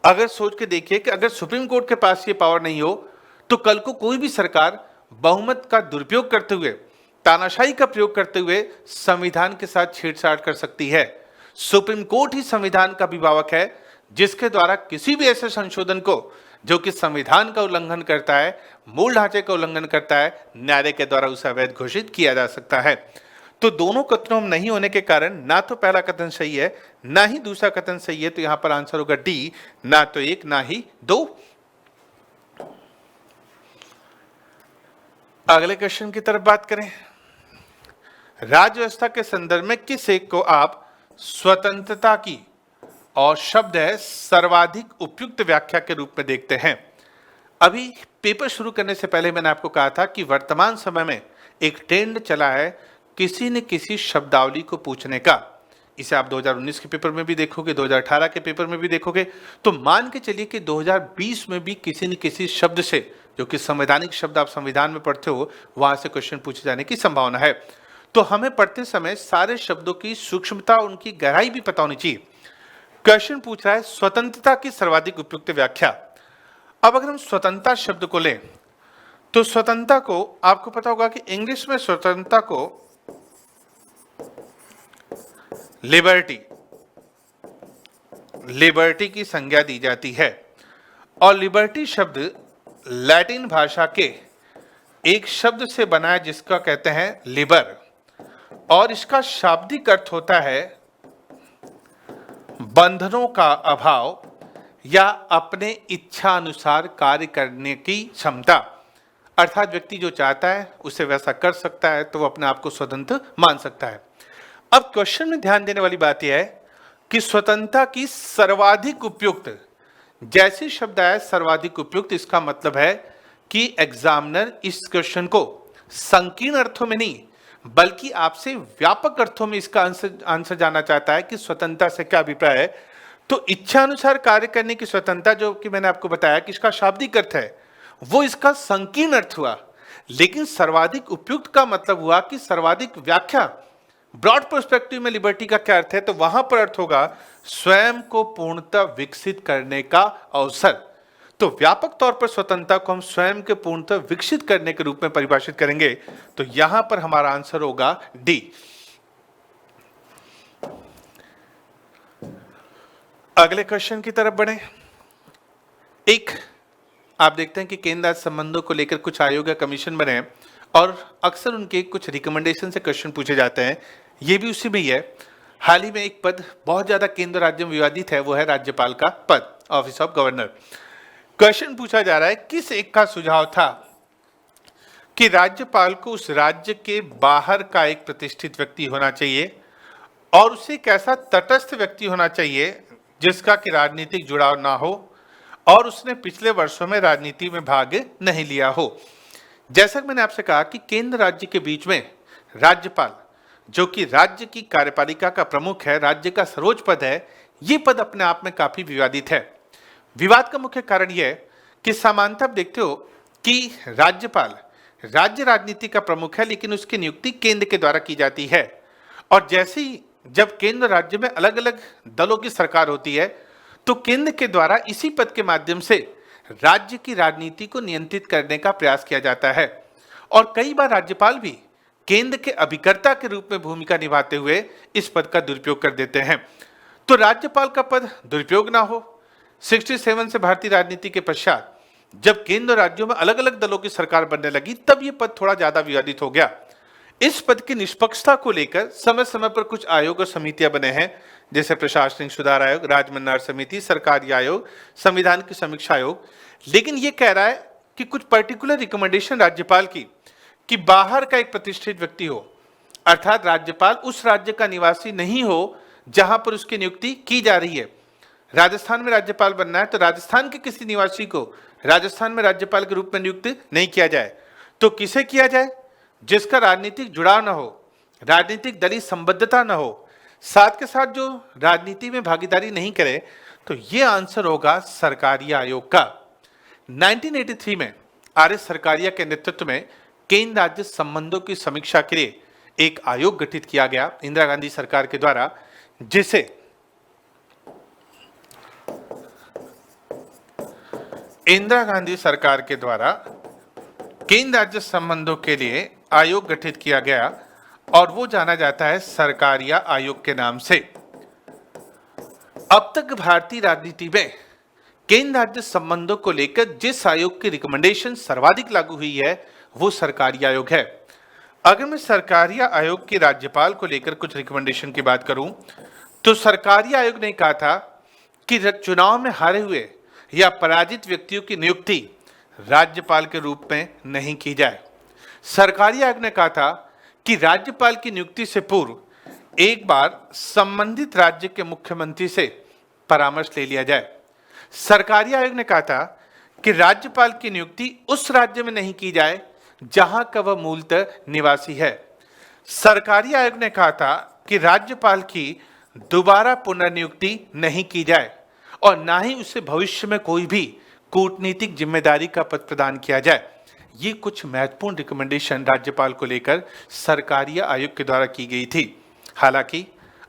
अगर सोच के देखिए कि अगर सुप्रीम कोर्ट के पास ये पावर नहीं हो तो कल को कोई भी सरकार बहुमत का दुरुपयोग करते हुए, तानाशाही का प्रयोग करते हुए संविधान के साथ छेड़छाड़ कर सकती है। सुप्रीम कोर्ट ही संविधान का अभिभावक है, जिसके द्वारा किसी भी ऐसे संशोधन को जो कि संविधान का उल्लंघन करता है, मूल ढांचे का उल्लंघन करता है, न्यायालय के द्वारा उसे अवैध घोषित किया जा सकता है। तो दोनों कथनों में नहीं होने के कारण ना तो पहला कथन सही है ना ही दूसरा कथन सही है, तो यहां पर आंसर होगा डी, ना तो 1 ना ही 2। अगले क्वेश्चन की तरफ बात करें। राज्य व्यवस्था के संदर्भ में किस एक को आप स्वतंत्रता की, और शब्द है सर्वाधिक उपयुक्त व्याख्या के रूप में देखते हैं? अभी पेपर शुरू करने से पहले मैंने आपको कहा था कि वर्तमान समय में एक ट्रेंड चला है किसी न किसी शब्दावली को पूछने का। इसे आप 2019 के पेपर में भी देखोगे, 2018 के पेपर में भी देखोगे। तो मान के चलिए कि 2020 में भी किसी न किसी शब्द से, जो कि संवैधानिक शब्द आप संविधान में पढ़ते हो, वहां से क्वेश्चन पूछे जाने की संभावना है। तो हमें पढ़ते समय सारे शब्दों की सूक्ष्मता, उनकी गहराई भी पता होनी चाहिए। क्वेश्चन पूछ रहा है स्वतंत्रता की सर्वाधिक उपयुक्त व्याख्या। अब अगर हम स्वतंत्रता शब्द को लें तो स्वतंत्रता को, आपको पता होगा कि इंग्लिश में स्वतंत्रता को लिबर्टी की संज्ञा दी जाती है। और लिबर्टी शब्द लैटिन भाषा के एक शब्द से बना है जिसका कहते हैं लिबर, और इसका शाब्दिक अर्थ होता है बंधनों का अभाव या अपने इच्छा अनुसार कार्य करने की क्षमता। अर्थात व्यक्ति जो चाहता है उसे वैसा कर सकता है, तो वो अपने आप को स्वतंत्र मान सकता है। अब क्वेश्चन में ध्यान देने वाली बात यह है कि स्वतंत्रता की सर्वाधिक उपयुक्त, जैसे शब्द आया सर्वाधिक उपयुक्त, इसका मतलब है कि एग्जामिनर इस क्वेश्चन को संकीर्ण अर्थों में नहीं बल्कि आपसे व्यापक अर्थों में इसका आंसर जानना चाहता है कि स्वतंत्रता से क्या अभिप्राय है। तो इच्छा अनुसार कार्य करने की स्वतंत्रता, जो कि मैंने आपको बताया कि इसका शाब्दिक अर्थ है, वो इसका संकीर्ण अर्थ हुआ। लेकिन सर्वाधिक उपयुक्त का मतलब हुआ कि सर्वाधिक व्याख्या, ब्रॉड पर्सपेक्टिव में लिबर्टी का क्या अर्थ है, तो वहां पर अर्थ होगा स्वयं को पूर्णतः विकसित करने का अवसर। तो व्यापक तौर पर स्वतंत्रता को हम स्वयं के पूर्णतः विकसित करने के रूप में परिभाषित करेंगे। तो यहां पर हमारा आंसर होगा डी। अगले क्वेश्चन की तरफ बढ़े। एक आप देखते हैं कि केंद्र राज्य संबंधों को लेकर कुछ आयोग या कमीशन बने हैं और अक्सर उनके कुछ रिकमेंडेशन से क्वेश्चन पूछे जाते हैं। ये भी उसी में ही है। हाल ही में एक पद बहुत ज्यादा केंद्र राज्य में विवादित है, वो है राज्यपाल का पद, ऑफिस ऑफ गवर्नर। क्वेश्चन पूछा जा रहा है किस एक का सुझाव था कि राज्यपाल को उस राज्य के बाहर का एक प्रतिष्ठित व्यक्ति होना चाहिए और उसे एक ऐसा तटस्थ व्यक्ति होना चाहिए जिसका कि राजनीतिक जुड़ाव ना हो और उसने पिछले वर्षों में राजनीति में भाग नहीं लिया हो। जैसा कि मैंने आपसे कहा कि केंद्र राज्य के बीच में राज्यपाल, जो कि राज्य की कार्यपालिका का प्रमुख है, राज्य का सर्वोच्च पद है, ये पद अपने आप में काफी विवादित है। विवाद का मुख्य कारण यह है कि सामान्यतः आप देखते हो कि राज्यपाल राज्य राजनीति का प्रमुख है, लेकिन उसकी नियुक्ति केंद्र के द्वारा की जाती है। और जैसे ही जब केंद्र राज्य में अलग अलग दलों की सरकार होती है तो केंद्र के द्वारा इसी पद के माध्यम से राज्य की राजनीति को नियंत्रित करने का प्रयास किया जाता है। और कई बार राज्यपाल भी केंद्र के अभिकर्ता के रूप में भूमिका निभाते हुए इस पद का दुरुपयोग कर देते हैं। तो राज्यपाल का पद दुरुपयोग ना हो, 67 से भारतीय राजनीति के पश्चात जब केंद्र राज्यों में अलग अलग दलों की सरकार बनने लगी तब यह पद थोड़ा ज्यादा विवादित हो गया। इस पद की निष्पक्षता को लेकर समय समय पर कुछ आयोग और समितियां बने हैं, जैसे प्रशासनिक सुधार आयोग, राजमन्नार समिति, सरकारी आयोग, संविधान की समीक्षा आयोग। लेकिन यह कह रहा है कि कुछ पर्टिकुलर रिकमेंडेशन राज्यपाल की कि बाहर का एक प्रतिष्ठित व्यक्ति हो, अर्थात राज्यपाल उस राज्य का निवासी नहीं हो जहां पर उसकी नियुक्ति की जा रही है। राजस्थान में राज्यपाल बनना है तो राजस्थान के किसी निवासी को राजस्थान में राज्यपाल के रूप में नियुक्त नहीं किया जाए। तो किसे किया जाए? जिसका राजनीतिक जुड़ाव न हो, राजनीतिक दलीय संबद्धता न हो, साथ के साथ जो राजनीति में भागीदारी नहीं करे। तो ये आंसर होगा सरकारिया आयोग का। 1983 में आर एस सरकारिया के नेतृत्व में केंद्र राज्य संबंधों की समीक्षा के लिए एक आयोग गठित किया गया इंदिरा गांधी सरकार के द्वारा, जिसे इंदिरा गांधी सरकार के द्वारा केंद्र राज्य संबंधों के लिए आयोग गठित किया गया और वो जाना जाता है सरकारिया आयोग के नाम से। अब तक भारतीय राजनीति में केंद्र राज्य संबंधों को लेकर जिस आयोग की रिकमेंडेशन सर्वाधिक लागू हुई है वो सरकारी आयोग है। अगर मैं सरकारी आयोग के राज्यपाल को लेकर कुछ रिकमेंडेशन की बात करूं तो सरकारी आयोग ने कहा था कि चुनाव में हारे हुए या पराजित व्यक्तियों की नियुक्ति राज्यपाल के रूप में नहीं की जाए। सरकारी आयोग ने कहा था कि राज्यपाल की नियुक्ति से पूर्व एक बार संबंधित राज्य के मुख्यमंत्री से परामर्श ले लिया जाए। सरकारी आयोग ने कहा था कि राज्यपाल की नियुक्ति उस राज्य में नहीं की जाए जहां का वह मूलतः निवासी है। सरकारी आयोग ने कहा था कि राज्यपाल की दोबारा पुनर्नियुक्ति नहीं की जाए और ना ही उसे भविष्य में कोई भी कूटनीतिक जिम्मेदारी का पद प्रदान किया जाए। ये कुछ महत्वपूर्ण रिकमेंडेशन राज्यपाल को लेकर सरकारी आयोग के द्वारा की गई थी। हालांकि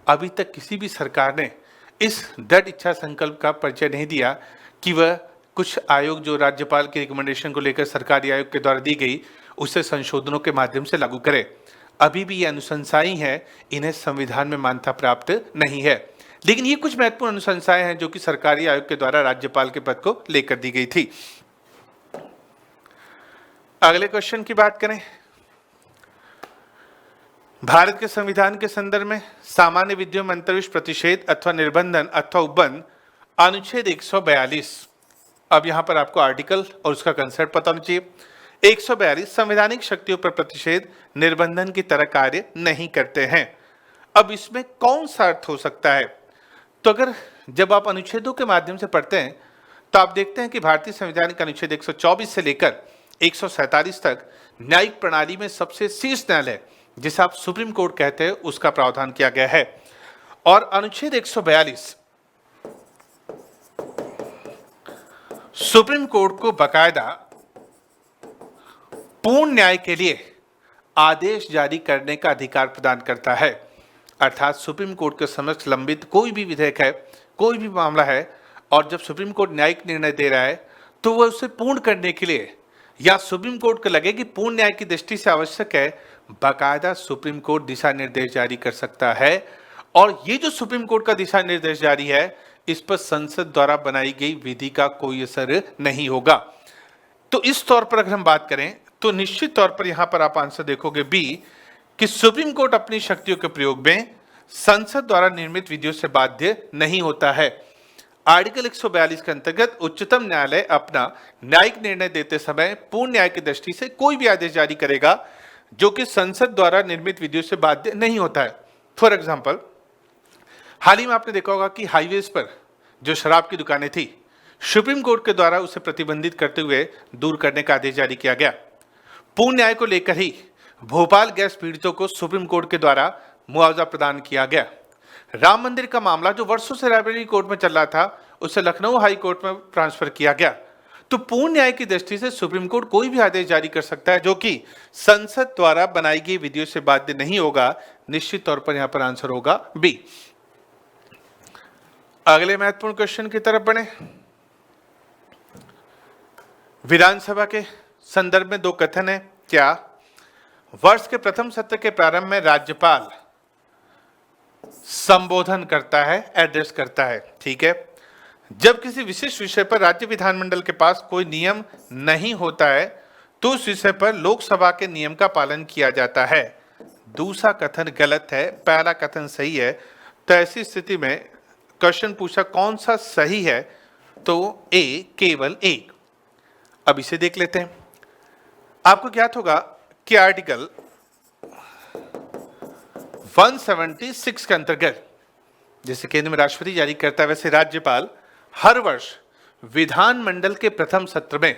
अभी तक किसी भी सरकार ने इस दृढ़ इच्छा संकल्प का परिचय नहीं दिया कि वह कुछ आयोग जो राज्यपाल की रिकमेंडेशन को लेकर सरकारी आयोग के द्वारा दी गई उसे संशोधनों के माध्यम से लागू करे। अभी भी ये अनुशंसाएं हैं, इन्हें संविधान में मान्यता प्राप्त नहीं है। लेकिन ये कुछ महत्वपूर्ण अनुशंसाएं हैं जो कि सरकारी आयोग के द्वारा राज्यपाल के पद को लेकर दी गई थी। अगले क्वेश्चन की बात करें। भारत के संविधान के संदर्भ में सामान्य विधियों में अंतर्विष प्रतिषेध अथवा निर्बंधन अथवा उपबंध अनुच्छेद 142। अब यहां पर आपको आर्टिकल और उसका कंसेप्ट पता होना चाहिए। 142 संवैधानिक शक्तियों पर प्रतिषेध निर्बंधन की तरह कार्य नहीं करते हैं। अब इसमें कौन सा अर्थ हो सकता है? तो अगर जब आप अनुच्छेदों के माध्यम से पढ़ते हैं तो आप देखते हैं कि भारतीय संविधान के अनुच्छेद 124 से लेकर 147 तक न्यायिक प्रणाली में सबसे शीर्ष न्यायालय जिसे आप सुप्रीम कोर्ट कहते हैं उसका प्रावधान किया गया है। और अनुच्छेद 142 सुप्रीम कोर्ट को बकायदा पूर्ण न्याय के लिए आदेश जारी करने का अधिकार प्रदान करता है। अर्थात सुप्रीम कोर्ट के समक्ष लंबित कोई भी विधेयक है, कोई भी मामला है और जब सुप्रीम कोर्ट न्यायिक निर्णय दे रहा है तो वह उसे पूर्ण करने के लिए या सुप्रीम कोर्ट को लगे कि पूर्ण न्याय की दृष्टि से आवश्यक है, बाकायदा सुप्रीम कोर्ट दिशा निर्देश जारी कर सकता है। और ये जो सुप्रीम कोर्ट का दिशा निर्देश जारी है इस पर संसद द्वारा बनाई गई विधि का कोई असर नहीं होगा। तो इस तौर पर अगर हम बात करें तो निश्चित तौर पर यहां पर आप आंसर देखोगे बी कि सुप्रीम कोर्ट अपनी शक्तियों के प्रयोग में संसद द्वारा निर्मित विधियों से बाध्य नहीं होता है। आर्टिकल 142 के अंतर्गत उच्चतम न्यायालय अपना न्यायिक निर्णय देते समय पूर्ण न्याय की दृष्टि से कोई भी आदेश जारी करेगा जो कि संसद द्वारा निर्मित विधियों से बाध्य नहीं होता है। फॉर एग्जाम्पल, हाल ही में आपने देखा होगा कि हाईवेज पर जो शराब की दुकानें थी, सुप्रीम कोर्ट के द्वारा उसे प्रतिबंधित करते हुए दूर करने का आदेश जारी किया गया। पूर्ण न्याय को लेकर ही भोपाल गैस पीड़ितों को सुप्रीम कोर्ट के द्वारा मुआवजा प्रदान किया गया। राम मंदिर का मामला जो वर्षों से रायबरेली कोर्ट में चल रहा था उसे लखनऊ हाई कोर्ट में ट्रांसफर किया गया। तो पूर्ण न्याय की दृष्टि से सुप्रीम कोर्ट कोई भी आदेश जारी कर सकता है जो कि संसद द्वारा बनाई गई विधियों से बाध्य नहीं होगा। निश्चित तौर पर यहां पर आंसर होगा बी। अगले महत्वपूर्ण क्वेश्चन की तरफ बढ़े। विधानसभा के संदर्भ में दो कथन है। क्या? वर्ष के प्रथम सत्र के प्रारंभ में राज्यपाल संबोधन करता है, एड्रेस करता है, ठीक है। जब किसी विशेष विषय पर राज्य विधानमंडल के पास कोई नियम नहीं होता है तो उस विषय पर लोकसभा के नियम का पालन किया जाता है। दूसरा कथन गलत है, पहला कथन सही है। तो ऐसी स्थिति में क्वेश्चन पूछा कौन सा सही है, तो ए, केवल एक। अब इसे देख लेते हैं। आपको ज्ञात होगा कि आर्टिकल 176 के अंतर्गत जैसे केंद्र में राष्ट्रपति जारी करता है वैसे राज्यपाल हर वर्ष विधानमंडल के प्रथम सत्र में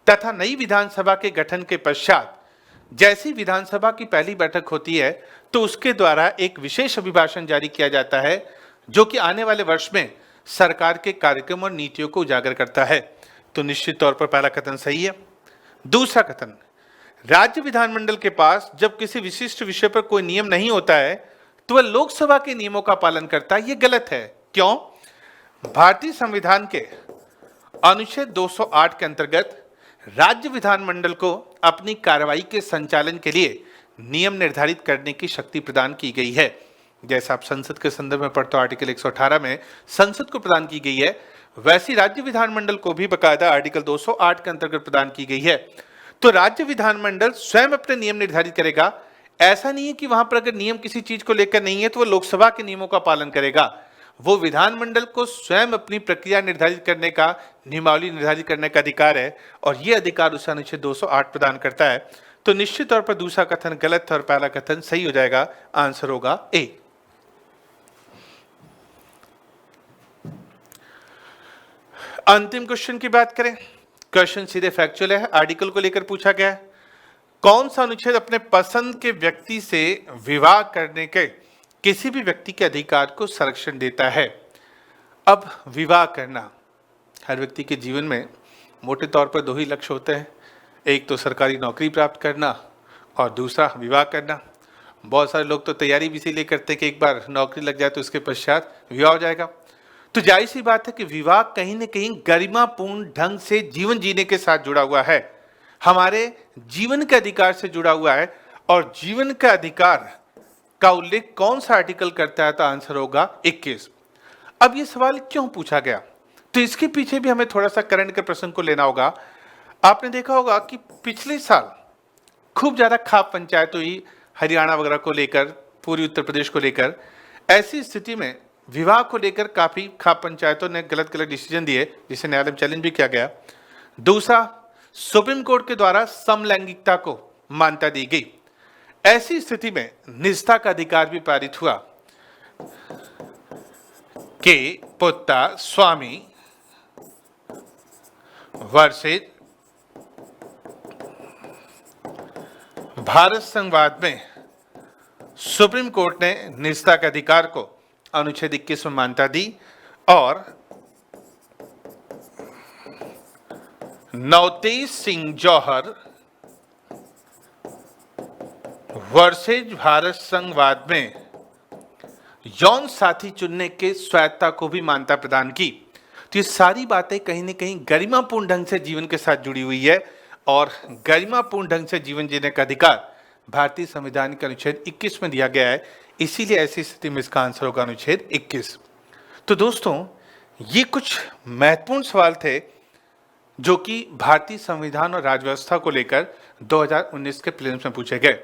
तथा नई विधानसभा के गठन के पश्चात जैसी विधानसभा की पहली बैठक होती है तो उसके द्वारा एक विशेष अभिभाषण जारी किया जाता है जो कि आने वाले वर्ष में सरकार के कार्यक्रम और नीतियों को उजागर करता है। तो निश्चित तौर पर पहला कथन सही है। दूसरा कथन, राज्य विधानमंडल के पास जब किसी विशिष्ट विषय पर कोई नियम नहीं होता है तो वह लोकसभा के नियमों का पालन करता है। यह गलत है। क्यों? भारतीय संविधान के अनुच्छेद 208 के अंतर्गत राज्य विधानमंडल को अपनी कार्रवाई के संचालन के लिए नियम निर्धारित करने की शक्ति प्रदान की गई है। जैसा आप संसद के संदर्भ में पढ़ते हो, आर्टिकल 118 में संसद को प्रदान की गई है, वैसी राज्य विधानमंडल को भी बकायदा आर्टिकल 208 के अंतर्गत प्रदान की गई है। तो राज्य विधानमंडल स्वयं अपने नियम निर्धारित करेगा। ऐसा नहीं है कि वहां पर अगर नियम किसी चीज को लेकर नहीं है तो वो लोकसभा के नियमों का पालन करेगा। वो विधानमंडल को स्वयं अपनी प्रक्रिया निर्धारित करने का, नियमावली निर्धारित करने का अधिकार है और यह अधिकार उसे अनुच्छेद 208 प्रदान करता है। तो निश्चित तौर पर दूसरा कथन गलत है और पहला कथन सही हो जाएगा। आंसर होगा ए। अंतिम क्वेश्चन की बात करें। क्वेश्चन सीधे फैक्चुअल है, आर्टिकल को लेकर पूछा गया है। कौन सा अनुच्छेद अपने पसंद के व्यक्ति से विवाह करने के किसी भी व्यक्ति के अधिकार को संरक्षण देता है? अब विवाह करना हर व्यक्ति के जीवन में मोटे तौर पर दो ही लक्ष्य होते हैं, एक तो सरकारी नौकरी प्राप्त करना और दूसरा विवाह करना। बहुत सारे लोग तो तैयारी भी इसीलिए करते हैं कि एक बार नौकरी लग जाए तो उसके पश्चात विवाह हो जाएगा। तो जाहिर सी बात है कि विवाह कहीं न कहीं गरिमापूर्ण ढंग से जीवन जीने के साथ जुड़ा हुआ है, हमारे जीवन के अधिकार से जुड़ा हुआ है। और जीवन का अधिकार का उल्लेख कौन सा आर्टिकल करता है? तो आंसर होगा 21। अब ये सवाल क्यों पूछा गया, तो इसके पीछे भी हमें थोड़ा सा करंट के प्रसंग को लेना होगा। आपने देखा होगा कि पिछले साल खूब ज्यादा खाप पंचायत हुई हरियाणा वगैरह को लेकर, पूर्वी उत्तर प्रदेश को लेकर। ऐसी स्थिति में विवाह को लेकर काफी खाप पंचायतों ने गलत गलत डिसीजन दिए, जिसे न्यायालय में चैलेंज भी किया गया। दूसरा, सुप्रीम कोर्ट के द्वारा समलैंगिकता को मान्यता दी गई। ऐसी स्थिति में निजता का अधिकार भी पारित हुआ कि पुत्ता स्वामी वर्सेस भारत संघवाद में सुप्रीम कोर्ट ने निजता के अधिकार को अनुच्छेद 21 में मान्यता दी और नवतेज सिंह जौहर वर्सेज भारत संघवाद में यौन साथी चुनने के स्वायत्ता को भी मान्यता प्रदान की। तो ये सारी बातें कहीं न कहीं गरिमापूर्ण ढंग से जीवन के साथ जुड़ी हुई है और गरिमापूर्ण ढंग से जीवन जीने का अधिकार भारतीय संविधान के अनुच्छेद 21 में दिया गया है। इसीलिए ऐसी स्थिति में इसका आंसर होगा अनुच्छेद 21। तो दोस्तों, ये कुछ महत्वपूर्ण सवाल थे जो कि भारतीय संविधान और राजव्यवस्था को लेकर 2019 के प्रीलिम्स में पूछे गए।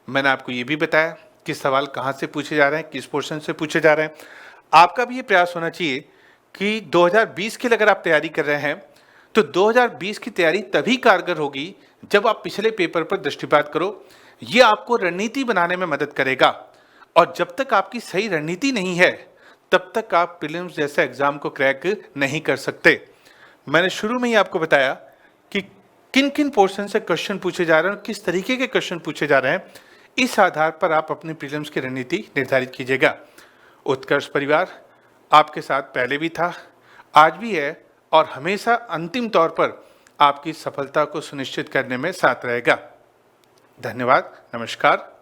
मैंने आपको ये भी बताया कि सवाल कहाँ से पूछे जा रहे हैं, किस पोर्शन से पूछे जा रहे हैं। आपका भी ये प्रयास होना चाहिए कि 2020 के लिए अगर आप तैयारी कर रहे हैं तो 2020 की तैयारी तभी कारगर होगी जब आप पिछले पेपर पर दृष्टिपात करो। ये आपको रणनीति बनाने में मदद करेगा और जब तक आपकी सही रणनीति नहीं है तब तक आप प्रीलिम्स जैसे एग्जाम को क्रैक नहीं कर सकते। मैंने शुरू में ही आपको बताया कि किन किन पोर्शन से क्वेश्चन पूछे जा रहे हैं और किस तरीके के क्वेश्चन पूछे जा रहे हैं। इस आधार पर आप अपने प्रीलिम्स की रणनीति निर्धारित कीजिएगा। उत्कर्ष परिवार आपके साथ पहले भी था, आज भी है और हमेशा अंतिम तौर पर आपकी सफलता को सुनिश्चित करने में साथ रहेगा। धन्यवाद। नमस्कार।